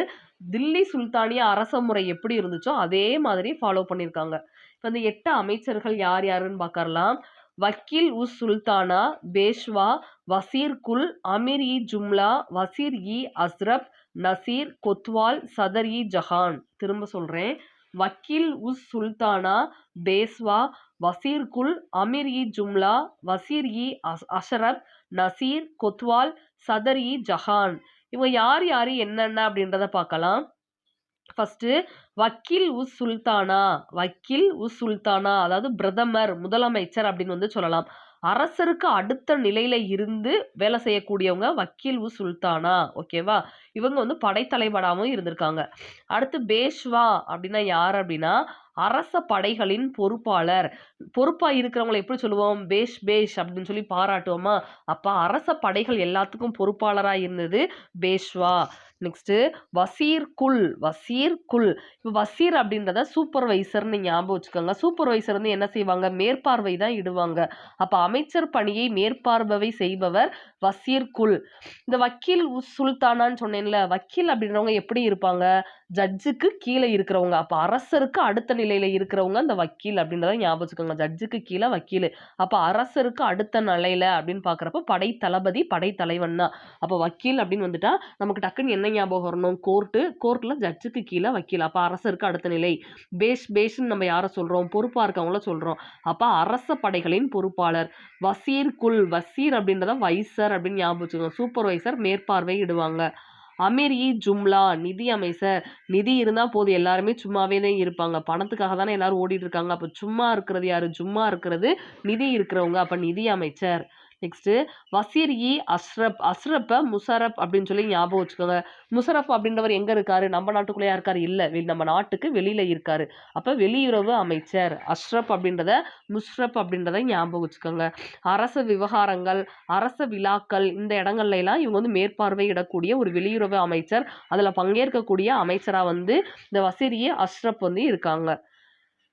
தில்லி சுல்தானிய அரச முறை எப்படி இருந்துச்சோ அதே மாதிரி ஃபாலோ பண்ணியிருக்காங்க. இப்ப இந்த 8 அமைச்சர்கள் யார் யாருன்னு பார்க்கலாம். வக்கீல் உஸ் சுல்தானா, பேஷ்வா, வசீர் குல், அமீர் இ ஜும்லா, வசீர் இ அஸ்ரப், நசீர், கொத்வால், சதர் இ ஜஹான். திரும்ப சொல்றேன். வக்கீல் உஸ் சுல்தானா, பேஷ்வா, வசீர் குல், அமீர் இ ஜும்லா, வசீர் இ அஷரப், நசீர், கொத்வால், சதர் இ ஜஹான். இவங்க யார் யாரு என்னென்ன அப்படின்றத பார்க்கலாம். ஃபர்ஸ்ட் வக்கீல் உஸ் சுல்தானா அதாவது பிரதமர், முதலமைச்சர் அப்படின்னு வந்து சொல்லலாம். அரசருக்கு அடுத்த நிலையில இருந்து வேலை செய்யக்கூடியவங்க வக்கீல் உஸ் சுல்தானா. ஓகேவா, இவங்க வந்து படைத்தலைவராகவும் இருந்திருக்காங்க. அடுத்து பேஷ்வா அப்படின்னா யார் அப்படின்னா அரச படைகளின் பொறுப்பாளர். பொறுப்பா இருக்கிறவங்களை எப்படி சொல்லுவோம்? பேஷ் பேஷ் அப்படின்னு சொல்லி பாராட்டுவோமா? அப்ப அரச படைகள் எல்லாத்துக்கும் பொறுப்பாளரா இருந்தது பேஷ்வா. நெக்ஸ்ட் வசீர் குல். வசீர் குல். இப்போ வசீர் அப்படின்றத சூப்பர்வைசர்னு ஞாபகம் வச்சுக்கோங்க. சூப்பர்வைசர் வந்து என்ன செய்வாங்க? மேற்பார்வை தான் இடுவாங்க. அப்ப அமைச்சர் பணியை மேற்பார்வை செய்பவர் வசீர் குல். இந்த வக்கீல் சுல்தானான்னு சொன்னேன்ல, வக்கீல் அப்படின்றவங்க எப்படி இருப்பாங்க? ஜட்ஜுக்கு கீழே இருக்கிறவங்க. அப்ப அரசருக்கு அடுத்த நிலையில இருக்கிறவங்க அந்த வக்கீல் அப்படின்றத ஞாபகம் வச்சுக்கோங்க. ஜட்ஜுக்கு கீழே வக்கீல். அப்ப அரசருக்கு அடுத்த நிலையில அப்படின்னு பாக்குறப்ப படை தளபதி, படை தலைவன் தான். அப்ப வக்கீல் அப்படின்னு வந்துட்டா நமக்கு டக்குன்னு என்ன ஞாபகம் வரணும்? கோர்ட்ல ஜட்ஜுக்கு கீழே வக்கீல். அப்ப அரசருக்கு அடுத்த நிலை. பேஷ்ன்னு நம்ம யாரை சொல்றோம்? பொறுப்பா இருக்கவங்கள சொல்றோம். அப்ப அரச படைகளின் பொறுப்பாளர். வசீர் குல். வசீர் அப்படின்றத வைசர் அப்படின்னு ஞாபகம் வச்சுக்கோங்க. சூப்பர்வைசர் மேற்பார்வை இடுவாங்க. அமீர் இ ஜும்லா. நிதி அமைச்சர். நிதி இருந்தா போதும், எல்லாருமே சும்மாவே தான் இருப்பாங்க. பணத்துக்காக தானே எல்லாரும் ஓடிட்டு இருக்காங்க. அப்ப சும்மா இருக்கிறது யாரு? சும்மா இருக்கிறது நிதி இருக்கிறவங்க. அப்ப நிதி அமைச்சர். நெக்ஸ்ட் வசீர் இ அஸ்ரப். அஸ்ரப்ப முஷரப் அப்படின்னு சொல்லி ஞாபகம் வச்சுக்கோங்க. முஷரப் அப்படின்றவர் எங்க இருக்காரு? நம்ம நாட்டுக்குள்ளேயா இருக்காரு? இல்ல, நம்ம நாட்டுக்கு வெளியில இருக்காரு. அப்ப வெளியுறவு அமைச்சர். அஸ்ரப் அப்படின்றத முஷ்ரப் அப்படின்றத ஞாபகம் வச்சுக்கோங்க. அரச விவகாரங்கள், அரச விழாக்கள், இந்த இடங்கள்ல எல்லாம் இவங்க வந்து மேற்பார்வையிடக்கூடிய ஒரு வெளியுறவு அமைச்சர். அதுல பங்கேற்கக்கூடிய அமைச்சரா வந்து இந்த வசீர் இ அஸ்ரப் வந்து இருக்காங்க.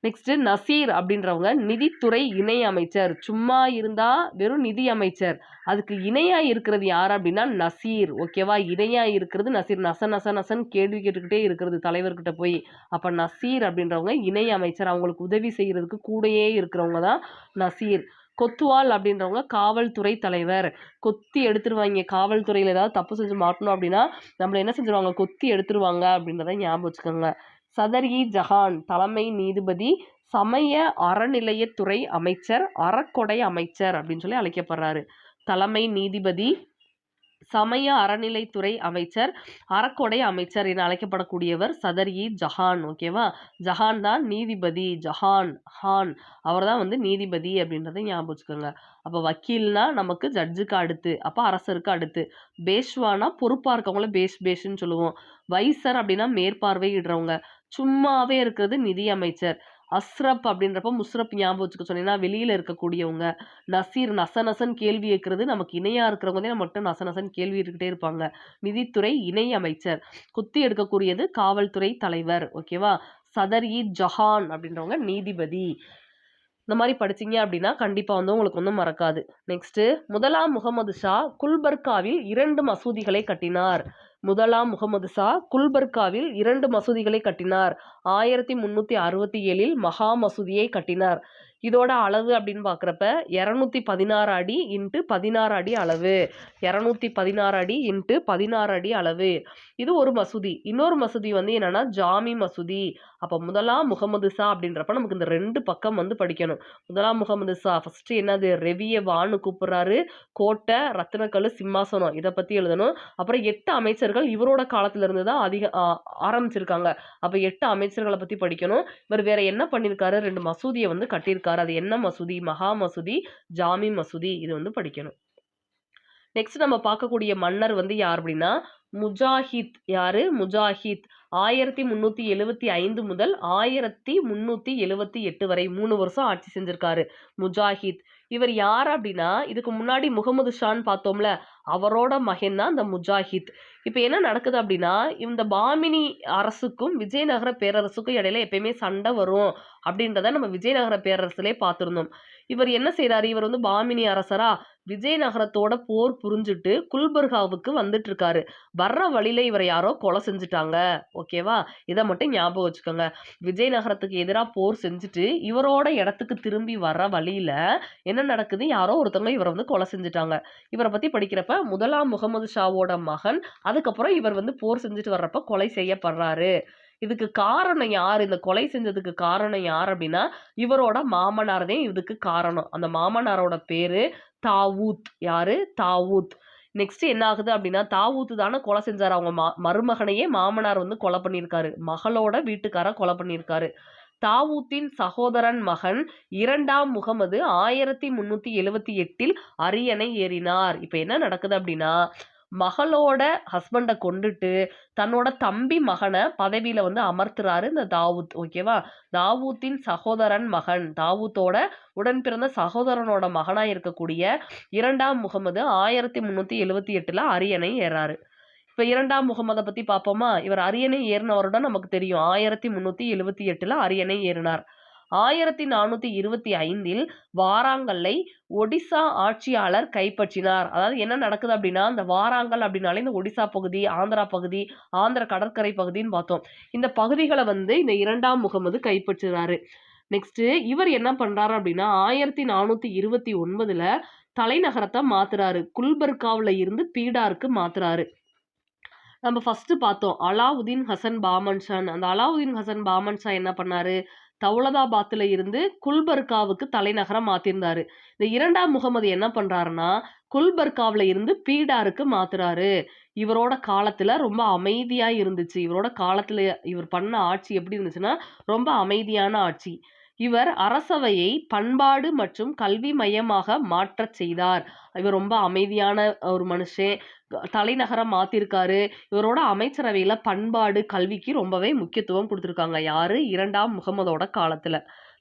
நெக்ஸ்ட் நசீர் அப்படின்றவங்க நிதித்துறை இணை அமைச்சர். சும்மா இருந்தா வெறும் நிதி அமைச்சர். அதுக்கு இணையா இருக்கிறது யார் அப்படின்னா நசீர். ஓகேவா? இணையா இருக்கிறது நசீர். நசன் கேள்வி கேட்டுக்கிட்டே இருக்கிறது தலைவர்கிட்ட போய். அப்ப நசீர் அப்படின்றவங்க இணை அமைச்சர். அவங்களுக்கு உதவி செய்யறதுக்கு கூடயே இருக்கிறவங்க தான் நசீர். கொத்துவால் அப்படின்றவங்க காவல்துறை தலைவர். கொத்தி எடுத்துருவாங்க. காவல்துறையில ஏதாவது தப்பு செஞ்சு மாட்டணும் அப்படின்னா நம்மள என்ன செஞ்சிருவாங்க? கொத்தி எடுத்துருவாங்க அப்படின்றத ஞாபகம் வச்சுக்கோங்க. சதர் இ ஜஹான். தலைமை நீதிபதி. சமய அறநிலையத்துறை அமைச்சர். அறக்கொடை அமைச்சர் அப்படின்னு சொல்லி அழைக்கப்படுறாரு. தலைமை நீதிபதி, சமய அறநிலைத்துறை அமைச்சர், அறக்கொடை அமைச்சர் என அழைக்கப்படக்கூடியவர் சதர் இ ஜஹான். ஓகேவா? ஜஹான் தான் நீதிபதி. ஜஹான் ஹான் அவர் தான் வந்து நீதிபதி அப்படின்றத ஞாபகம் வச்சுக்கோங்க. அப்ப வக்கீல்னா நமக்கு ஜட்ஜுக்கு அடுத்து, அப்ப அரசருக்கு அடுத்து. பேஷ்வானா பொறுப்பா இருக்கவங்கள பேஷ்ன்னு சொல்லுவோம். வைசர் அப்படின்னா மேற்பார்வையிடுறவங்க. சும்மாவே இருக்கிறது நிதி அமைச்சர். அஸ்ரப் அப்படின்றப்ப முஸ்ரப் ஞாபகம் வச்சுக்க சொன்னீங்கன்னா வெளியில இருக்கக்கூடியவங்க. நசீர் நசன் கேள்வி கேட்கறது. நமக்கு இணையா இருக்கிறவங்க தான் நம்மகிட்ட நசன் கேள்வி கேட்டுக்கிட்டே இருப்பாங்க. நிதித்துறை இணை அமைச்சர். குத்தி எடுக்கக்கூடியது காவல்துறை தலைவர். ஓகேவா? சதர் இ ஜஹான் அப்படின்றவங்க நீதிபதி. இந்த மாதிரி படிச்சீங்க அப்படின்னா கண்டிப்பா வந்து உங்களுக்கு ஒன்றும் மறக்காது. நெக்ஸ்ட் முதலாம் முகமது ஷா குல்பர்காவில் 2 மசூதிகளை கட்டினார். முதலாம் முகமது ஷா குல்பர்காவில் 2 மசூதிகளை கட்டினார். 1367 மகா மசூதியை கட்டினார். இதோட அளவு அப்படின்னு பார்க்குறப்ப 216 அடி இன்ட்டு 16 அடி அளவு. 216 அடி இன்ட்டு 16 அடி அளவு. இது ஒரு மசூதி. இன்னொரு மசூதி வந்து என்னன்னா ஜாமி மசூதி. அப்போ முதலாம் முகமது ஷா அப்படின்றப்ப நமக்கு இந்த 2 பக்கம் வந்து படிக்கணும். முதலாம் முகமது ஷா ஃபர்ஸ்ட் என்னது? ரெவிய வான்னு கூப்பிடுறாரு. கோட்டை, ரத்தினக்கல்லு, சிம்மாசனம் இதை பத்தி எழுதணும். அப்புறம் 8 அமைச்சர்கள் இவரோட காலத்துல இருந்து தான் ஆரம்பிச்சிருக்காங்க. அப்ப 8 அமைச்சர்களை பத்தி படிக்கணும். இவர் வேற என்ன பண்ணிருக்காரு? 2 மசூதியை வந்து கட்டியிருக்காரு. அது என்ன மசூதி? மகா மசூதி, ஜாமி மசூதி. இது வந்து படிக்கணும். நெக்ஸ்ட் நம்ம பார்க்கக்கூடிய மன்னர் வந்து யார் அப்படின்னா முஜாஹித். யாரு? முஜாஹித். 1375 முதல் 1378 வரை 3 வருஷம் ஆட்சி செஞ்சிருக்காரு முஜாஹித். இவர் யார் அப்படின்னா இதுக்கு முன்னாடி முகமது ஷான்னு பார்த்தோம்ல, அவரோட மகன் தான் இந்த முஜாஹித். இப்ப என்ன நடக்குது அப்படின்னா இந்த பாமினி அரசுக்கும் விஜயநகர பேரரசுக்கும் இடையில எப்பயுமே சண்டை வரும் அப்படின்றத நம்ம விஜயநகர பேரரசுலேயே பார்த்திருந்தோம். இவர் என்ன செய்யறாரு? இவர் வந்து பாமினி அரசரா விஜயநகரத்தோட போர் புரிஞ்சுட்டு குல்பர்காவுக்கு வந்துட்டு இருக்காரு. வர்ற வழியில இவரை யாரோ கொலை செஞ்சுட்டாங்க. ஓகேவா? இதை மட்டும் ஞாபகம் வச்சுக்கோங்க. விஜயநகரத்துக்கு எதிராக போர் செஞ்சுட்டு இவரோட இடத்துக்கு திரும்பி வர்ற வழியில என்ன நடக்குது? யாரோ ஒருத்தவங்க இவரை வந்து கொலை செஞ்சுட்டாங்க. இவரை பத்தி படிக்கிறப்ப முதலாம் முகமது ஷாவோட மகன். அதுக்கப்புறம் இவர் வந்து போர் செஞ்சுட்டு வர்றப்ப கொலை செய்யப்படுறாரு. இதுக்கு காரணம் யார்? இந்த கொலை செஞ்சதுக்கு காரணம் யார் அப்படின்னா இவரோட மாமனார் தான் இதுக்கு காரணம். அந்த மாமனாரோட பேரு தாவூத். யாரு? தாவூத். நெக்ஸ்ட் என்ன ஆகுது அப்படின்னா தாவூத் தானே கொலை செஞ்சாரு. அவங்க மருமகனையே மாமனார் வந்து கொலை பண்ணியிருக்காரு. மகளோட வீட்டுக்கார கொலை பண்ணியிருக்காரு. தாவூத்தின் சகோதரன் மகன் 2ஆம் முகமது 1378 அரியணை ஏறினார். இப்ப என்ன நடக்குது அப்படின்னா மகளோட ஹஸ்பண்டை கொண்டுட்டு தன்னோட தம்பி மகனை பதவியில வந்து அமர்த்துறாரு இந்த தாவூத். ஓகேவா? தாவூத்தின் சகோதரன் மகன், தாவூத்தோட உடன் பிறந்த சகோதரனோட மகனாய் இருக்கக்கூடிய 2ஆம் முகமது 1378 அரியணை ஏறாரு. இப்ப 2ஆம் முகமதை பத்தி பார்ப்போமா? இவர் அரியணை ஏறின வருடம் நமக்கு தெரியும். 1378 அரியணை ஏறினார். 1425 வாராங்கல்லை ஒடிசா ஆட்சியாளர் கைப்பற்றினார். அதாவது என்ன நடக்குது அப்படின்னா, இந்த வாராங்கல் அப்படின்னாலே இந்த ஒடிசா பகுதி, ஆந்திரா பகுதி, ஆந்திர கடற்கரை பகுதின்னு பார்த்தோம். இந்த பகுதிகளை வந்து இந்த 2ஆம் முகமது கைப்பற்றுறாரு. நெக்ஸ்ட் இவர் என்ன பண்றாரு அப்படின்னா 1429 தலைநகரத்தை மாத்துறாரு. குல்பர்காவுல இருந்து பீடாருக்கு மாத்துறாரு. நம்ம ஃபர்ஸ்ட் பார்த்தோம் அலாவுதீன் ஹசன் பாமன்ஷான். அந்த அலாவுதீன் ஹசன் பாமன்ஷா என்ன பண்ணாரு? தௌலதாபாத்ல இருந்து குல்பர்காவுக்கு தலைநகரம் மாத்திருந்தாரு. இந்த 2ஆம் முகமது என்ன பண்றாருன்னா குல்பர்காவுல இருந்து பீடாருக்கு மாத்துறாரு. இவரோட காலத்துல ரொம்ப அமைதியா இருந்துச்சு. இவரோட காலத்துல இவர் பண்ண ஆட்சி எப்படி இருந்துச்சுன்னா ரொம்ப அமைதியான ஆட்சி. இவர் அரசவையை பண்பாடு மற்றும் கல்வி மையமாக மாற்றச் செய்தார். இவர் ரொம்ப அமைதியான ஒரு மனுஷன். தலைநகரம் மாத்திருக்காரு. இவரோட அமைச்சரவையில பண்பாடு கல்விக்கு ரொம்பவே முக்கியத்துவம் கொடுத்துருக்காங்க. யாரு? 2ஆம் முகமதோட காலத்துல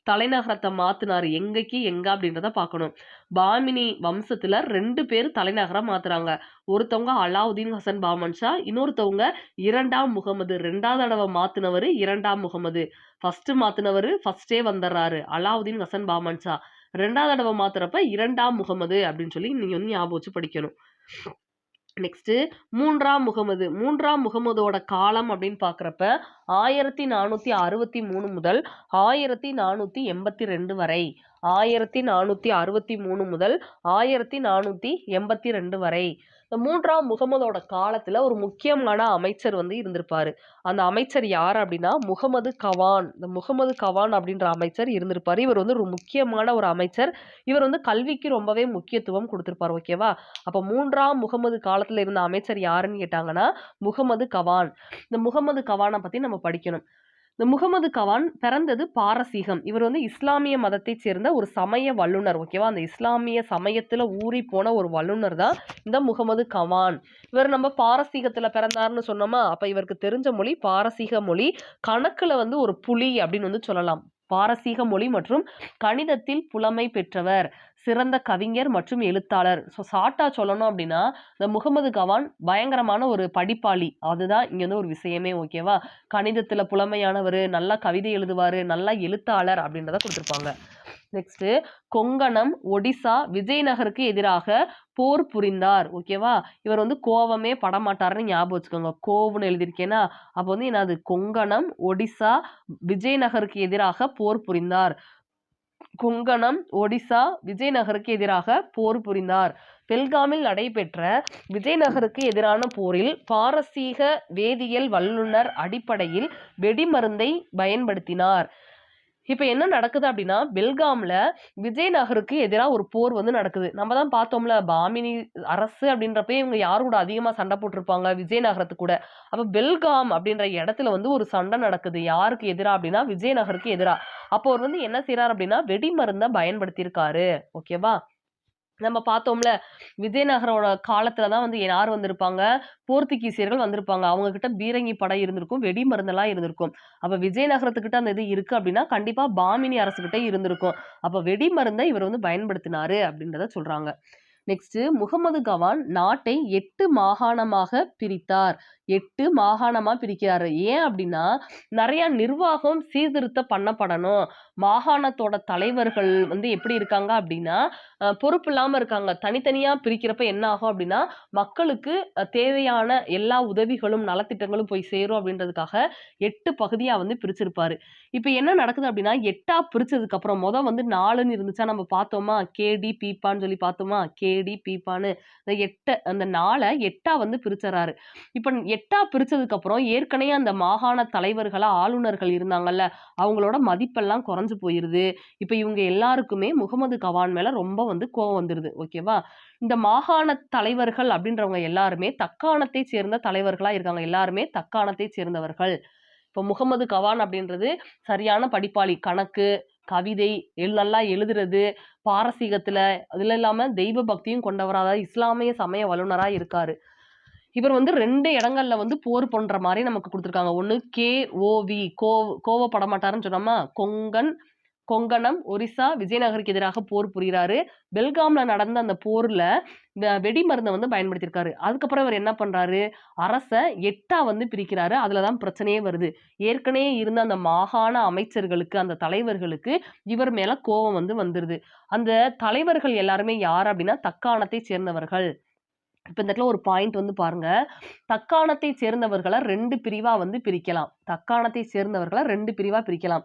தலைநகரத்தை மாத்தினாரு. எங்க அப்படின்றத பார்க்கணும். பாமினி வம்சத்துல 2 பேர் தலைநகரம் மாத்துறாங்க. ஒருத்தவங்க அலாவுதீன் ஹசன் பாமன்ஷா, இன்னொருத்தவங்க 2ஆம் முகமது. 2வது தடவை மாத்தினவரு 2ஆம் முகமது. ஃபர்ஸ்ட் மாத்தினவரு ஃபர்ஸ்டே வந்துடுறாரு அலாவுதீன் ஹசன் பாமன்ஷா. 2வது தடவை மாத்துறப்ப 2ஆம் முகமது அப்படின்னு சொல்லி நீங்க வந்து ஞாபகம் வச்சு படிக்கணும். நெக்ஸ்ட் 3ஆம் முகமது. 3ஆம் முகமதோட காலம் அப்படின்னு பாக்குறப்ப 1463 முதல் 1482 வரை. 1463 முதல் 1482 வரை. இந்த 3ஆம் முகமதோட காலத்துல ஒரு முக்கியமான அமைச்சர் வந்து இருந்திருப்பாரு. அந்த அமைச்சர் யார் அப்படின்னா முகமது கவான். இந்த முகமது கவான் அப்படின்ற அமைச்சர் இருந்திருப்பாரு. இவர் வந்து ஒரு முக்கியமான ஒரு அமைச்சர். இவர் வந்து கல்விக்கு ரொம்பவே முக்கியத்துவம் கொடுத்திருப்பாரு. ஓகேவா? அப்ப 3ஆம் முகமது காலத்துல இருந்த அமைச்சர் யாருன்னு கேட்டாங்கன்னா முகமது கவான். இந்த முகமது கவானை பத்தி நம்ம படிக்கணும். இந்த முகமது கவான் பிறந்தது பாரசீகம். இவர் வந்து இஸ்லாமிய மதத்தை சேர்ந்த ஒரு சமய வல்லுனர். ஓகேவா? அந்த இஸ்லாமிய சமயத்துல ஊறி போன ஒரு வல்லுனர் தான் இந்த முகமது கவான். இவர் நம்ம பாரசீகத்துல பிறந்தாருன்னு சொன்னோமா? அப்ப இவருக்கு தெரிஞ்ச மொழி பாரசீக மொழி. கணக்குல வந்து ஒரு புலி அப்படின்னு வந்து சொல்லலாம். பாரசீக மொழி மற்றும் கணிதத்தில் புலமை பெற்றவர், சிறந்த கவிஞர் மற்றும் எழுத்தாளர். ஷார்ட்டா சொல்லணும் அப்படின்னா இந்த முகமது கவான் பயங்கரமான ஒரு படிப்பாளி. அதுதான் இங்க வந்து ஒரு விஷயமே. ஓகேவா? கணிதத்துல புலமையானவர், நல்லா கவிதை எழுதுவாரு, நல்லா எழுத்தாளர் அப்படின்றத கொடுத்திருப்பாங்க. நெக்ஸ்ட் கொங்கணம், ஒடிசா, விஜயநகருக்கு எதிராக போர் புரிந்தார். ஓகேவா? இவர் வந்து கோவமே படமாட்டாருன்னு ஞாபகம் வச்சுக்கோங்க. கோவுன்னு எழுதியிருக்கேன்னா அப்போ வந்து என்னது? கொங்கணம், ஒடிசா, விஜயநகருக்கு எதிராக போர் புரிந்தார். கொங்கணம், ஒடிசா, விஜயநகருக்கு எதிராக போர் புரிந்தார். பெல்காமில் நடைபெற்ற விஜயநகருக்கு எதிரான போரில் பாரசீக வேதியியல் வல்லுனர் அடிப்படையில் வெடிமருந்தை பயன்படுத்தினார். இப்ப என்ன நடக்குது அப்படின்னா பெல்காம்ல விஜயநகருக்கு எதிராக ஒரு போர் வந்து நடக்குது. நம்ம தான் பார்த்தோம்ல பாமினி அரசு அப்படின்றப்ப இவங்க யாரு கூட அதிகமா சண்டை போட்டிருப்பாங்க? விஜயநகரத்து கூட. அப்ப பெல்காம் அப்படின்ற இடத்துல வந்து ஒரு சண்டை நடக்குது. யாருக்கு எதிரா அப்படின்னா விஜயநகருக்கு எதிரா. அப்போ அவர் வந்து என்ன செய்யறாரு அப்படின்னா வெடிமருந்தை பயன்படுத்தியிருக்காரு. ஓகேவா? நம்ம பார்த்தோம்ல விஜயநகரோட காலத்துலதான் வந்து யார் வந்திருப்பாங்க? போர்த்துகீசியர்கள் வந்திருப்பாங்க. அவங்க கிட்ட பீரங்கி படை இருந்திருக்கும், வெடி மருந்தெல்லாம் இருந்திருக்கும். அப்ப விஜயநகரத்துக்கிட்ட அந்த இது இருக்கு அப்படின்னா கண்டிப்பா பாமினி அரசுகிட்ட இருந்திருக்கும். அப்ப வெடி மருந்தை இவர் வந்து பயன்படுத்தினாரு அப்படின்றத சொல்றாங்க. நெக்ஸ்ட் முகமது கவான் நாட்டை 8 மாகாணமாக பிரித்தார். 8 மாகாணமா பிரிக்கிறாரு. ஏன் அப்படின்னா நிறைய நிர்வாகம் சீர்திருத்தம் பண்ணப்படணும். மாகாணத்தோட தலைவர்கள் வந்து எப்படி இருக்காங்க அப்படின்னா பொறுப்பு இல்லாம இருக்காங்க. தனித்தனியா பிரிக்கிறப்ப என்ன ஆகும் அப்படின்னா மக்களுக்கு தேவையான எல்லா உதவிகளும் நலத்திட்டங்களும் போய் சேரும் அப்படின்றதுக்காக 8 பகுதியா வந்து பிரிச்சிருப்பாரு. இப்ப என்ன நடக்குது அப்படின்னா 8ஆ பிரிச்சதுக்கு அப்புறம் வந்து 4ன்னு இருந்துச்சா நம்ம பார்த்தோமா? கேடி பீப்பான்னு சொல்லி பார்த்தோமா? கேடி பீப்பான்னு அந்த 4 8ஆ வந்து பிரிச்சறாரு. இப்ப 8ஆ பிரிச்சதுக்கு அப்புறம் ஏற்கனவே அந்த மாகாண தலைவர்களா ஆளுநர்கள் இருந்தாங்கல்ல அவங்களோட மதிப்பெல்லாம் குறைஞ்சு போயிருது. இப்ப இவங்க எல்லாருக்குமே முகமது கவான் மேல ரொம்ப வந்து கோவம் வந்துருது. ஓகேவா? இந்த மாகாண தலைவர்கள் அப்படின்றவங்க எல்லாருமே தக்காணத்தை சேர்ந்த தலைவர்களா இருக்காங்க. எல்லாருமே தக்காணத்தை சேர்ந்தவர்கள். இப்ப முகமது கவான் அப்படின்றது சரியான படிப்பாளி. கணக்கு, கவிதை நல்லா எழுதுறது, பாரசீகத்துல அதுல இல்லாம தெய்வ பக்தியும் கொண்டவரா, அதாவது இஸ்லாமிய சமய வல்லுனரா இருக்காரு. இவர் வந்து 2 இடங்கள்ல வந்து போர் பண்ற மாரி நமக்கு குடுத்துருக்காங்க. ஒண்ணு KOV கோவப்பட மாட்டாருன்னு சொன்னோமா, கொங்கணம், ஒரிஸ்சா, விஜயநகருக்கு எதிராக போர் புரியிறாரு. பெல்காம்ல நடந்த அந்த போர்ல இந்த வெடி மருந்த வந்து பயன்படுத்தியிருக்காரு. அதுக்கப்புறம் இவர் என்ன பண்றாரு, அரச 8ஆ வந்து பிரிக்கிறாரு. அதுல தான் பிரச்சனையே வருது. ஏற்கனவே இருந்த அந்த மாகாண அமைச்சர்களுக்கு, அந்த தலைவர்களுக்கு இவர் மேல கோவம் வந்து வந்துருது. அந்த தலைவர்கள் எல்லாருமே யார் அப்டின்னா, தக்காணத்தை சேர்ந்தவர்கள். இப்ப இந்த இடத்துல ஒரு பாயிண்ட் வந்து பாருங்க. தக்காணத்தை சேர்ந்தவர்கள 2 பிரிவா வந்து பிரிக்கலாம். தக்காணத்தை சேர்ந்தவர்கள 2 பிரிவா பிரிக்கலாம்.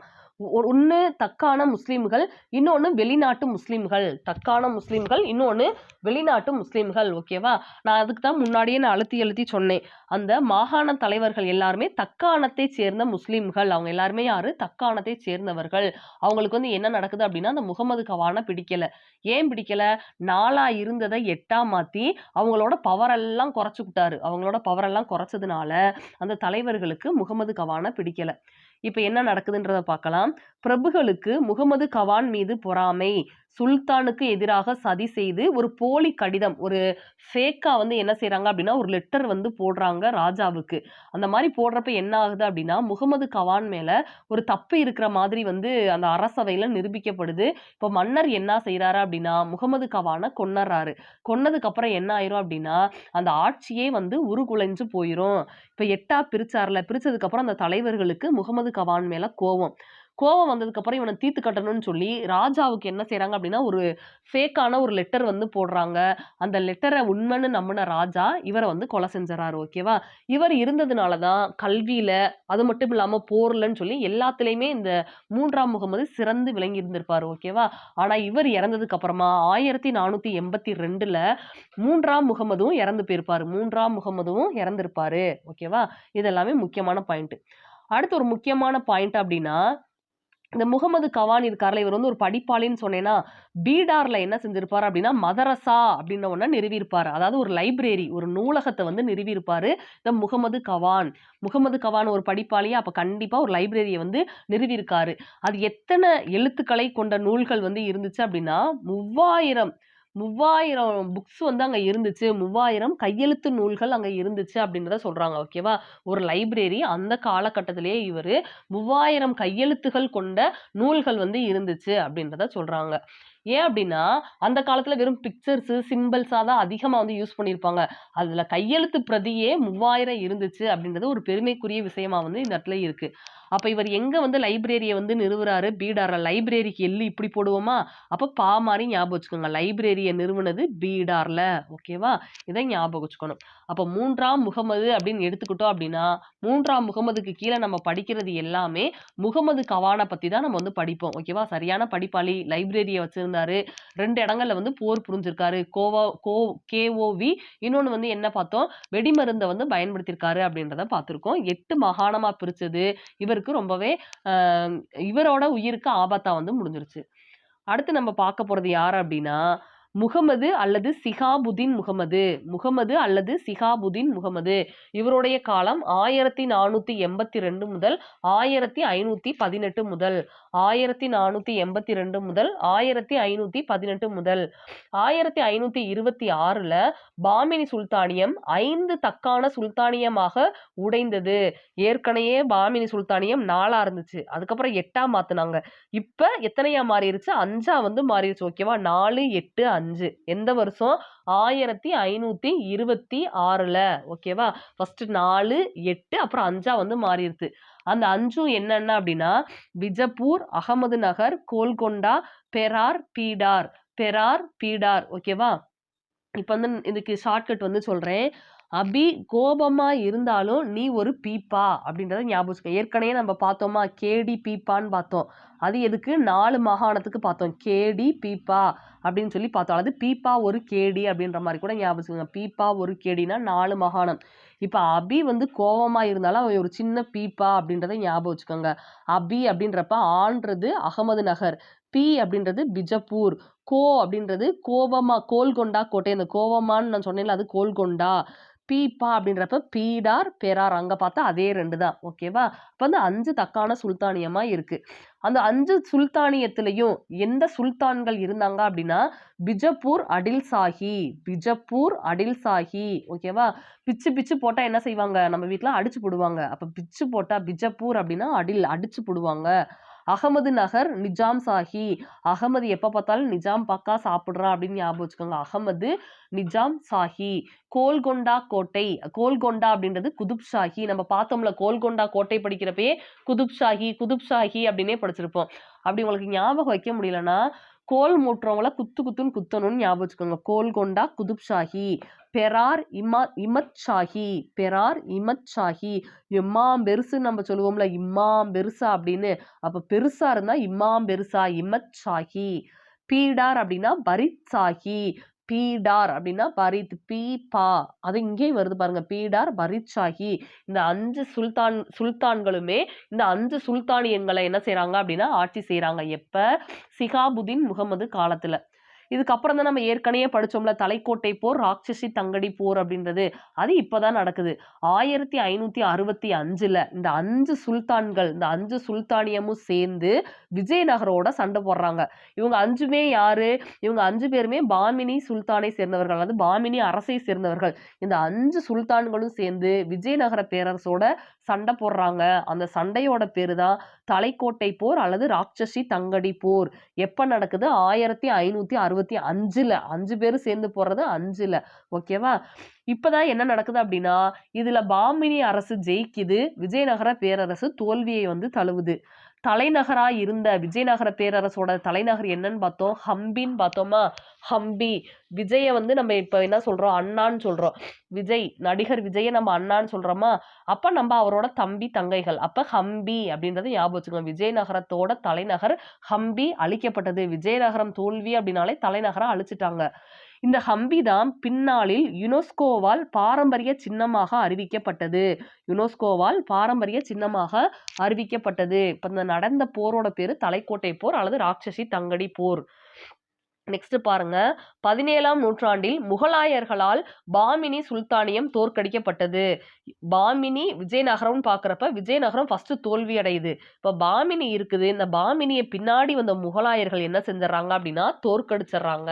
ஒண்ணு தக்காண முஸ்லிம்கள், இன்னொன்னு வெளிநாட்டு முஸ்லிம்கள். தக்காண முஸ்லிம்கள், இன்னொன்னு வெளிநாட்டு முஸ்லிம்கள். ஓகேவா? நான் அதுக்கு தான் முன்னாடியே நான் அழுத்தி அழுத்தி சொன்னேன். அந்த மாகாண தலைவர்கள் எல்லாருமே தக்காணத்தை சேர்ந்த முஸ்லிம்கள். அவங்க எல்லாருமே யாரு? தக்காணத்தை சேர்ந்தவர்கள். அவங்களுக்கு வந்து என்ன நடக்குது அப்டின்னா, அந்த முகமது கவான பிடிக்கல. ஏன் பிடிக்கல? 4ஆ இருந்தத 8ஆ மாத்தி அவங்களோட பவர் எல்லாம் குறைச்சுக்கிட்டாரு. அவங்களோட பவர் எல்லாம் குறைச்சதுனால, அந்த தலைவர்களுக்கு முகமது கவான பிடிக்கல. இப்ப என்ன நடக்குதுன்றத பார்க்கலாம். பிரபுக்களுக்கு முகமது கவான் மீது பொறாமை. சுல்தானுக்கு எதிராக சதி செய்து ஒரு போலி கடிதம், ஒரு ஃபேக்கா வந்து என்ன செய்றாங்க அப்டின்னா, ஒரு லெட்டர் வந்து போடுறாங்க ராஜாவுக்கு. அந்த மாரி போடுறப்ப என்ன ஆகுது அப்டின்னா, முகமது கவான் மேல ஒரு தப்பு இருக்கிற மாதிரி வந்து அந்த அரசவையில நிரூபிக்கப்படுது. இப்ப மன்னர் என்ன செய்றாரு அப்டின்னா, முகமது கவான கொன்னர்றாரு. கொன்னதுக்கு அப்புறம் என்ன ஆயிரும் அப்டின்னா, அந்த ஆட்சியே வந்து உருகுலைஞ்சு போயிரும். இப்ப 8ஆ பிரிச்சார்ல, பிரிச்சதுக்கு அப்புறம் அந்த தலைவர்களுக்கு முகமது கவான் மேல கோவம். கோவம் வந்ததுக்கு அப்புறம் இவன தீர்த்து கட்டணும்னு சொல்லி ராஜாவுக்கு என்ன செய்றாங்க அப்டின்னா, ஒரு ஃபேக்கான ஒரு லெட்டர் வந்து போடுறாங்க. அந்த லெட்டர உண்மைன்னு நம்புன ராஜா இவர வந்து கொலை செஞ்சறாரு. ஓகேவா? இவர் இருந்ததுனால தான் கல்வியில, அது மட்டும் இல்லாம போர்லன்னு சொல்லி எல்லாத்துலயுமே இந்த 3ஆம் முகமது சிறந்து விளங்கி இருந்திருப்பாரு. ஓகேவா? ஆனா இவர் இறந்ததுக்கு அப்புறமா 1482ல 3ஆம் முகமதும் இறந்து போயிருப்பாரு. 3ஆம் முகமதும் இறந்திருப்பாரு. ஓகேவா? இது எல்லாமே முக்கியமான பாயிண்ட். அடுத்து ஒரு முக்கியமான பாயிண்ட் அப்டின்னா, இந்த முகமது கவான் இருக்கார்ல, இவர் வந்து ஒரு படிப்பாளின்னு சொன்னேன்னா, பீடார்ல என்ன செஞ்சிருப்பாரு அப்டின்னா, மதரஸா அப்டின்ன ஒண்ண நிறுவியிருப்பாரு. அதாவது ஒரு லைப்ரரி, ஒரு நூலகத்த வந்து நிறுவியிருப்பாரு. இந்த முகமது கவான். முகமது கவான் ஒரு படிப்பாளியா, அப்ப கண்டிப்பா ஒரு லைப்ரரிய வந்து நிறுவியிருக்காரு. அது எத்தன எழுத்துக்களை கொண்ட நூல்கள் வந்து இருந்துச்சு அப்டின்னா, 3000 புக்ஸ் வந்து அங்க இருந்துச்சு. 3000 கையெழுத்து நூல்கள் அங்க இருந்துச்சு அப்டின்றத சொல்றாங்க. ஓகேவா? ஒரு லைப்ரரி அந்த காலகட்டத்திலேயே இவரு 3000 கையெழுத்துகள் கொண்ட நூல்கள் வந்து இருந்துச்சு அப்டின்றத சொல்றாங்க. ஏன் அப்டின்னா, அந்த காலத்துல வெறும் பிக்சர்ஸ், சிம்பல்ஸா தான் அதிகமா வந்து யூஸ் பண்ணியிருப்பாங்க. அதுல கையெழுத்து பிரதியே 3000 இருந்துச்சு அப்டின்றது ஒரு பெருமைக்குரிய விஷயமா வந்து இந்த இடத்துல இருக்கு. அப்ப இவர் எங்க வந்து லைப்ரரிய வந்து நிறுவுறாரு? பீடார்ல. லைப்ரரிக்கு எள்ளு இப்டி போடுவோமா? அப்ப பா மாரி ஞாபகம் வச்சுக்கோங்க. லைப்ரரிய நிறுவுனது பீடார்ல. ஓகேவா? இத ஞாபகம் வச்சுக்கணும். அப்ப 3ஆம் முகமது அப்டின்னு எடுத்துக்கிட்டோம் அப்டின்னா, 3ஆம் முகமதுக்கு கீழ நம்ம படிக்கிறது எல்லாமே முகமது கவான பத்தி தான் நம்ம வந்து படிப்போம். ஓகேவா? சரியான படிப்பாளி, லைப்ரரிய வச்சிருந்தாரு. 2 இடங்கள்ல வந்து போர் புரிஞ்சிருக்காரு. KOV இன்னொன்னு வந்து என்ன பார்த்தோம்? வெடிமருந்த வந்து பயன்படுத்தியிருக்காரு அப்டின்றத பார்த்திருக்கோம். 8 மாகாணமா பிரிச்சது இவருக்கு ரொம்பவே அ இவரோட உயிருக்கு ஆபத்தா வந்து முடிஞ்சிருச்சு. அடுத்து நம்ம பார்க்க போறது யாரு அப்டின்னா, முகமது அல்லது சிஹாபுதீன் முகமது. முகமது அல்லது சிஹாபுதீன் முகமது. இவருடைய காலம் 1482 முதல் 1518 முதல் 1482 முதல் 1518 முதல் 1526ல பாமினி சுல்தானியம் 5 தக்கான சுல்தானியமாக உடைந்தது. ஏற்கனவே பாமினி சுல்தானியம் 4ஆ இருந்துச்சு. அதுக்கப்புறம் 8ஆ மாத்துனாங்க. இப்ப எத்தனையா மாறிருச்சு? 5ஆ வந்து மாறிருச்சு. ஓகேவா? 4, 8, 5. எந்த வருஷம்? 1526ல. ஓகேவா? ஃபர்ஸ்ட் 4, 8 அப்புறம் 5ஆ வந்து மாறிருச்சு. அந்த 5ம் என்னென்ன அப்டின்னா, பிஜப்பூர், அகமது நகர், கோல்கொண்டா, பெரார், பீடார். ஓகேவா? இப்ப வந்து இதுக்கு ஷார்ட்கட் வந்து சொல்றேன். "அபி கோபமா இருந்தாலும் நீ ஒரு பீப்பா" அப்படின்றத ஞாபகம் வச்சுக்க. ஏற்கனவே நம்ம பார்த்தோமா, கேடி பீப்பான்னு பார்த்தோம். அது எதுக்கு? 4 மாகாணத்துக்கு பார்த்தோம். கேடி, பீப்பா அப்படின்னு சொல்லி பார்த்தோம். அது பீப்பா ஒரு கேடி அப்படின்ற மாரி கூட ஞாபகம் வச்சுக்கோங்க. பீப்பா ஒரு கேடின்னா 4 மாகாணம். இப்ப அபி வந்து கோவமா இருந்தாலும் அவன் ஒரு சின்ன பீப்பா அப்படின்றத ஞாபகம் வச்சுக்கோங்க. அபி அப்படின்றப்ப ஆன்றது அகமது நகர். பி அப்படின்றது பிஜப்பூர். அப்படின்றது கோவமா கோல்கொண்டா கோட்டை. அந்த கோவமான்னு நான் சொன்னேன்ல அது கோல்கொண்டா. பீப்பா அப்படின்றப்ப பீடார் பெரார் அங்க பார்த்தா அதே 2 தான். ஓகேவா? அப்ப வந்து 5 தக்கான சுல்தானியமா இருக்கு. அந்த 5 சுல்தானியத்திலையும் எந்த சுல்தான்கள் இருந்தாங்க அப்படின்னா பிஜப்பூர் அடில் சாஹி, பிஜப்பூர் அடில் சாஹி. ஓகேவா? பிச்சு பிச்சு போட்டா என்ன செய்வாங்க, நம்ம வீட்ல அடிச்சு போடுவாங்க. அப்ப பிச்சு போட்டா பிஜப்பூர் அப்படின்னா அடில் அடிச்சு போடுவாங்க. அகமது நகர் நிஜாம் சாஹி, அகமது எப்ப பார்த்தாலும் நிஜாம் பாக்கா சாப்பிடுறான் அப்படின்னு ஞாபகம் வச்சுக்கோங்க. அகமது நிஜாம் சாஹி. கோல்கொண்டா கோட்டை, கோல்கொண்டா அப்படின்றது குதுப் ஷாஹி. நம்ம பார்த்தோம்ல கோல்கொண்டா கோட்டை படிக்கிறப்பயே குதுப் ஷாஹி குதுப் ஷாஹி அப்படின்னே படிச்சிருப்போம். அப்படி உங்களுக்கு ஞாபகம் வைக்க முடியலன்னா கோல் மூட்டுறவங்கள குத்து குத்துன்னு குத்தணும்னு ஞாபகம் வச்சுக்கோங்க. கோல்கொண்டா குதுப் ஷாஹி. பெரார் இமத் ஷாஹி, பெரார் இமத் ஷாஹி. இம்மாம் பெருசுன்னு நம்ம சொல்லுவோம்ல, இம்மாம் பெருசா அப்படின்னு. அப்ப பெருசா இருந்தா இம்மாம் பெருசா, இமத் ஷாஹி. பீடார் அப்படின்னா பரித் சாஹி, பீடார் அப்படின்னா பரித், பீ பா. அது இங்கேயும் வருது பாருங்க, பீடார் பரித் ஷாஹி. இந்த 5 சுல்தான்களுமே இந்த 5 சுல்தானியங்களை என்ன செய்றாங்க அப்படின்னா ஆட்சி செய்றாங்க. எப்ப? சிகாபுதீன் முகமது காலத்துல. இதுக்கப்புறம் தான் நம்ம ஏற்கனவே படிச்சோம்ல, தலைக்கோட்டை போர், ராட்சசி தங்கடி போர் அப்படின்றது. அது இப்பதான் நடக்குது. 1565ல இந்த 5 சுல்தான்கள், இந்த 5 சுல்தானியமும் சேர்ந்து விஜயநகரோட சண்டை போடுறாங்க. இவங்க 5மே யாரு? இவங்க 5 பேருமே பாமினி சுல்தானை சேர்ந்தவர்கள், அதாவது பாமினி அரசை சேர்ந்தவர்கள். இந்த 5 சுல்தான்களும் சேர்ந்து விஜயநகர பேரரசோட சண்டை போடுறாங்க. அந்த சண்டையோட பேரு தான் தலைக்கோட்டை போர் அல்லது ராட்சசி தங்கடி போர். எப்ப நடக்குது? 1565ல. 5 பேரும் சேர்ந்து போறது 5ல. ஓகேவா? இப்பதான் என்ன நடக்குது அப்படின்னா இதுல பாமினி அரசு ஜெயிக்குது, விஜயநகர பேரரசு தோல்வியை வந்து தழுவுது. தலைநகரா இருந்த விஜயநகர பேரரசோட தலைநகர் என்னன்னு பார்த்தோம், ஹம்பின்னு பார்த்தோமா. ஹம்பி. விஜய வந்து நம்ம இப்ப என்ன சொல்றோம், அண்ணான்னு சொல்றோம். விஜய், நடிகர் விஜய நம்ம அண்ணான்னு சொல்றோமா. அப்ப நம்ம அவரோட தம்பி தங்கைகள். அப்ப ஹம்பி அப்படின்றத ஞாபகம் வச்சுக்கோங்க. விஜயநகரத்தோட தலைநகர் ஹம்பி அழிக்கப்பட்டது. விஜயநகரம் தோல்வி அப்படின்னாலே தலைநகரம் அழிச்சிட்டாங்க. இந்த ஹம்பி தான் பின்னாளில் யுனெஸ்கோவால் பாரம்பரிய சின்னமாக அறிவிக்கப்பட்டது. யுனெஸ்கோவால் பாரம்பரிய சின்னமாக அறிவிக்கப்பட்டது. இப்ப இந்த நடந்த போரோட பேரு தலைக்கோட்டை போர் அல்லது ராட்சசி தங்கடி போர். நெக்ஸ்ட் பாருங்க, 17ஆம் நூற்றாண்டில் முகலாயர்களால் பாமினி சுல்தானியம் தோற்கடிக்கப்பட்டது. பாமினி விஜயநகரம்னு பாக்குறப்ப விஜயநகரம் ஃபர்ஸ்ட் தோல்வி அடையுது. இப்ப பாமினி இருக்குது, இந்த பாமினியை பின்னாடி வந்த முகலாயர்கள் என்ன செஞ்சிடறாங்க அப்படின்னா தோற்கடிச்சிடறாங்க.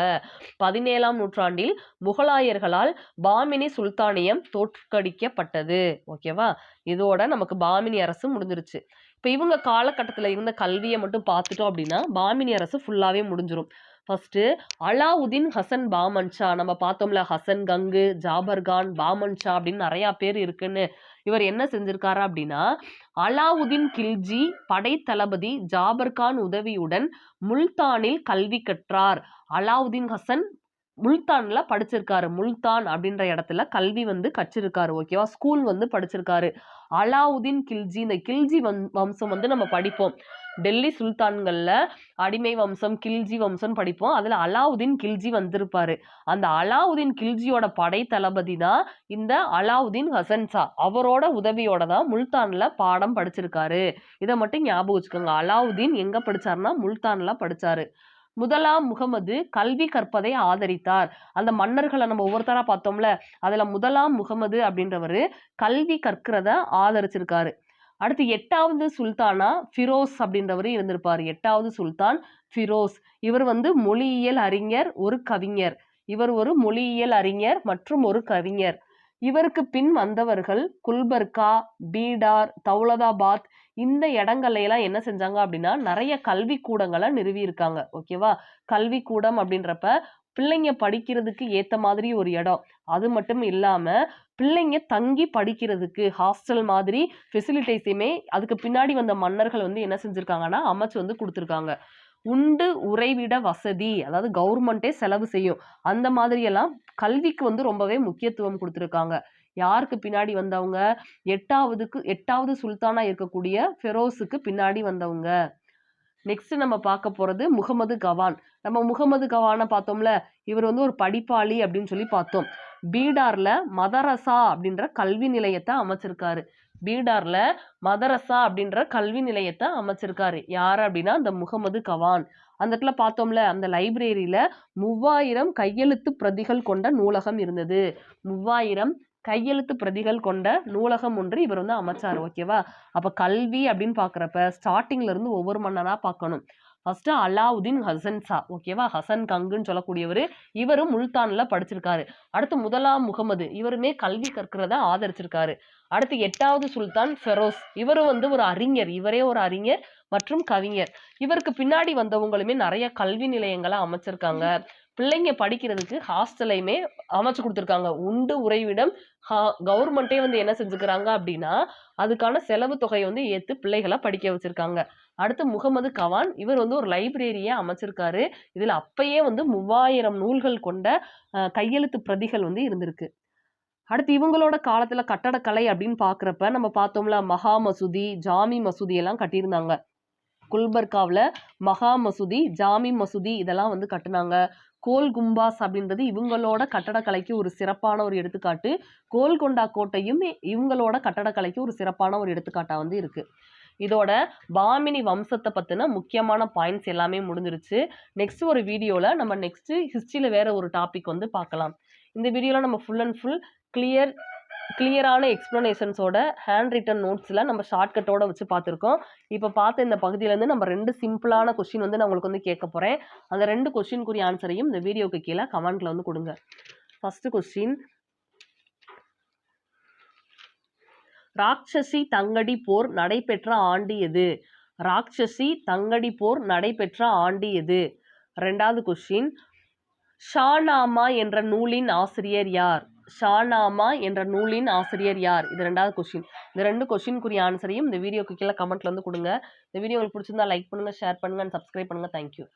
17ஆம் நூற்றாண்டில் முகலாயர்களால் பாமினி சுல்தானியம் தோற்கடிக்கப்பட்டது. ஓகேவா? இதோட நமக்கு பாமினி அரசு முடிஞ்சிருச்சு. இப்ப இவங்க காலகட்டத்துல இருந்த கல்வியை மட்டும் பார்த்துட்டோம் அப்படின்னா பாமினி அரசு ஃபுல்லாவே முடிஞ்சிரும். ஃபர்ஸ்ட் அலாவுதீன் ஹசன் பாமன்ஷா. நம்ம பார்த்தோம்ல, ஹசன் கங்கு, ஜாபர் கான், பாமன்ஷா அப்படின்னு நிறைய பேர் இருக்குன்னு. இவர் என்ன செஞ்சிருக்காரு அப்படின்னா அலாவுதீன் கில்ஜி படை தளபதி ஜாபர் கான் உதவியுடன் முல்தானில் கல்வி கற்றார். அலாவுதீன் ஹசன் முல்தான்ல படிச்சிருக்காரு. முல்தான் அப்படின்ற இடத்துல கல்வி வந்து கற்றிருக்காரு. ஓகேவா? ஸ்கூல் வந்து படிச்சிருக்காரு. அலாவுதீன் கில்ஜி, இந்த கில்ஜி வம்சம் வந்து நம்ம படிப்போம். டெல்லி சுல்தான்கள்ல அடிமை வம்சம், கில்ஜி வம்சம் படிப்போம். அதுல அலாவுதீன் கில்ஜி வந்திருப்பாரு. அந்த அலாவுதீன் கில்ஜியோட படை தளபதி தான் இந்த அலாவுதீன் ஹசன் ஷா. அவரோட உதவியோட தான் முல்தான்ல பாடம் படிச்சிருக்காரு. இதை மட்டும் ஞாபகம் வச்சுக்கோங்க. அலாவுதீன் எங்க படிச்சாருன்னா முல்தான்ல படிச்சாரு. முதலாம் முகமது கல்வி கற்பதை ஆதரித்தார். அந்த மன்னர்களை நம்ம ஒவ்வொருத்தரா பார்த்தோம்ல, அதுல முதலாம் முகமது அப்படின்றவரு கல்வி கற்கிறத ஆதரிச்சிருக்காரு. அடுத்து 8வது சுல்தானா ஃபிரோஸ் அப்படின்றவரு இருந்திருப்பாரு. 8வது சுல்தான் ஃபிரோஸ். இவர் வந்து மொழியியல் அறிஞர், ஒரு கவிஞர். இவர் ஒரு மொழியியல் அறிஞர் மற்றும் ஒரு கவிஞர். இவருக்கு பின் வந்தவர்கள் குல்பர்கா, பீடார், தௌலதாபாத் இந்த இடங்கள்ல எல்லாம் என்ன செஞ்சாங்க அப்படின்னா நிறைய கல்வி கூடங்களை நிறுவி இருக்காங்க. ஓகேவா? கல்வி கூடம் அப்படின்றப்ப பிள்ளைங்க படிக்கிறதுக்கு ஏத்த மாதிரி ஒரு இடம். அது மட்டும் இல்லாம பிள்ளைங்க தங்கி படிக்கிறதுக்கு ஹாஸ்டல் மாதிரி ஃபெசிலிட்டிஸுமே அதுக்கு பின்னாடி வந்த மன்னர்கள் வந்து என்ன செஞ்சிருக்காங்கன்னா அமைச்சு வந்து கொடுத்துருக்காங்க. உண்டு உறைவிட வசதி, அதாவது கவர்மெண்டே செலவு செய்யும். அந்த மாதிரி எல்லாம் கல்விக்கு வந்து ரொம்பவே முக்கியத்துவம் கொடுத்துருக்காங்க. யாருக்கு பின்னாடி வந்தவங்க? 8வது சுல்தானா இருக்கக்கூடிய ஃபெரோஸுக்கு பின்னாடி வந்தவங்க. நெக்ஸ்ட் நம்ம பார்க்க போறது முகமது கவான். நம்ம முகமது கவானை பார்த்தோம்ல, இவர் வந்து ஒரு படிப்பாளி அப்படின்னு சொல்லி பார்த்தோம். பீடார்ல மதரசா அப்படின்ற கல்வி நிலையத்தை அமைச்சிருக்காரு. பீடார்ல மதரசா அப்படின்ற கல்வி நிலையத்தை அமைச்சிருக்காரு. யாரு அப்படின்னா இந்த முகமது கவான். அந்த இடத்துல பார்த்தோம்ல, அந்த லைப்ரரியில 3000 கையெழுத்து பிரதிகள் கொண்ட நூலகம் இருந்தது. 3000 கையெழுத்து பிரதிகள் கொண்ட நூலகம் ஒன்று இவர் வந்து அமைச்சார். ஓகேவா? அப்ப கல்வி அப்படின்னு பாக்குறப்ப ஸ்டார்டிங்ல இருந்து ஒவ்வொரு மன்னனா பார்க்கணும். ஃபர்ஸ்ட் அலாவுதீன் ஹசன் ஷா. ஓகேவா? ஹசன் கங்குன்னு சொல்லக்கூடியவர். இவரும் முல்தான்ல படிச்சிருக்காரு. அடுத்து முதலாம் முகமது, இவருமே கல்வி கற்கிறத ஆதரிச்சிருக்காரு. அடுத்து 8வது சுல்தான் ஃபெரோஸ், இவரும் வந்து ஒரு அறிஞர். இவரே ஒரு அறிஞர் மற்றும் கவிஞர். இவருக்கு பின்னாடி வந்தவங்களுமே நிறைய கல்வி நிலையங்களை அமைச்சிருக்காங்க. பிள்ளைங்க படிக்கிறதுக்கு ஹாஸ்டலையுமே அமைச்சு கொடுத்துருக்காங்க. உண்டு உறைவிடம் கவர்மெண்ட்டே வந்து என்ன செஞ்சுக்கிறாங்க அப்படின்னா அதுக்கான செலவு தொகையை வந்து ஏத்து பிள்ளைகளை படிக்க வச்சிருக்காங்க. அடுத்து முகமது கவான், இவர் வந்து ஒரு லைப்ரரியை அமைச்சிருக்காரு. இதுல அப்பயே வந்து 3000 நூல்கள் கொண்ட கையெழுத்து பிரதிகள் வந்து இருந்திருக்கு. அடுத்து இவங்களோட காலத்துல கட்டடக்கலை அப்படின்னு பாக்குறப்ப நம்ம பார்த்தோம்ல, மகா மசூதி, ஜாமி மசூதி எல்லாம் கட்டியிருந்தாங்க. குல்பர்காவில் மகா மசூதி, ஜாமி மசூதி இதெல்லாம் வந்து கட்டுனாங்க. கோல் கும்பாஸ் அப்படின்றது இவங்களோட கட்டடக்கலைக்கு ஒரு சிறப்பான ஒரு எடுத்துக்காட்டு. கோல்கொண்டா கோட்டையும் இவங்களோட கட்டடக்கலைக்கு ஒரு சிறப்பான ஒரு எடுத்துக்காட்டா வந்து இருக்கு. இதோட பாமினி வம்சத்தை பத்தின முக்கியமான பாயிண்ட்ஸ் எல்லாமே முடிஞ்சிருச்சு. நெக்ஸ்ட் ஒரு வீடியோல நம்ம நெக்ஸ்ட் ஹிஸ்டரியில வேற ஒரு டாபிக் வந்து பார்க்கலாம். இந்த வீடியோல நம்ம ஃபுல் அண்ட் ஃபுல் கிளியரான எக்ஸ்பிளனேஷன்ஸோட ஹேண்ட் ரிட்டன் நோட்ஸ்ல நம்ம ஷார்ட்கட்டோட வச்சு பார்த்துருக்கோம். இப்போ பார்த்த இந்த பகுதியிலேருந்து நம்ம 2 சிம்பிளான கொஸ்டின் வந்து நான் உங்களுக்கு வந்து கேட்க போறேன். அந்த 2 கொஸ்டினுக்குரிய ஆன்சரையும் இந்த வீடியோக்கு கீழே கமெண்ட்ல வந்து கொடுங்க. ஃபர்ஸ்ட் கொஸ்டின், ராட்சசி தங்கடி போர் நடைபெற்ற ஆண்டு எது? ராட்சசி தங்கடி போர் நடைபெற்ற ஆண்டு எது? 2வது கொஸ்டின், ஷாநாமா என்ற நூலின் ஆசிரியர் யார்? ஷாநாமா என்ற நூலின் ஆசிரியர் யார்? இது 2வது கொஸ்டின். இந்த 2 கொஸ்டினுக்குரிய ஆன்சரையும் இந்த வீடியோக்கு கீழே கமெண்ட்ல வந்து கொடுங்க. இந்த வீடியோ உங்களுக்கு பிடிச்சிருந்தா லைக் பண்ணுங்க, ஷேர் பண்ணுங்க அண்ட் சப்ஸ்கிரைப் பண்ணுங்க. தேங்க்யூ.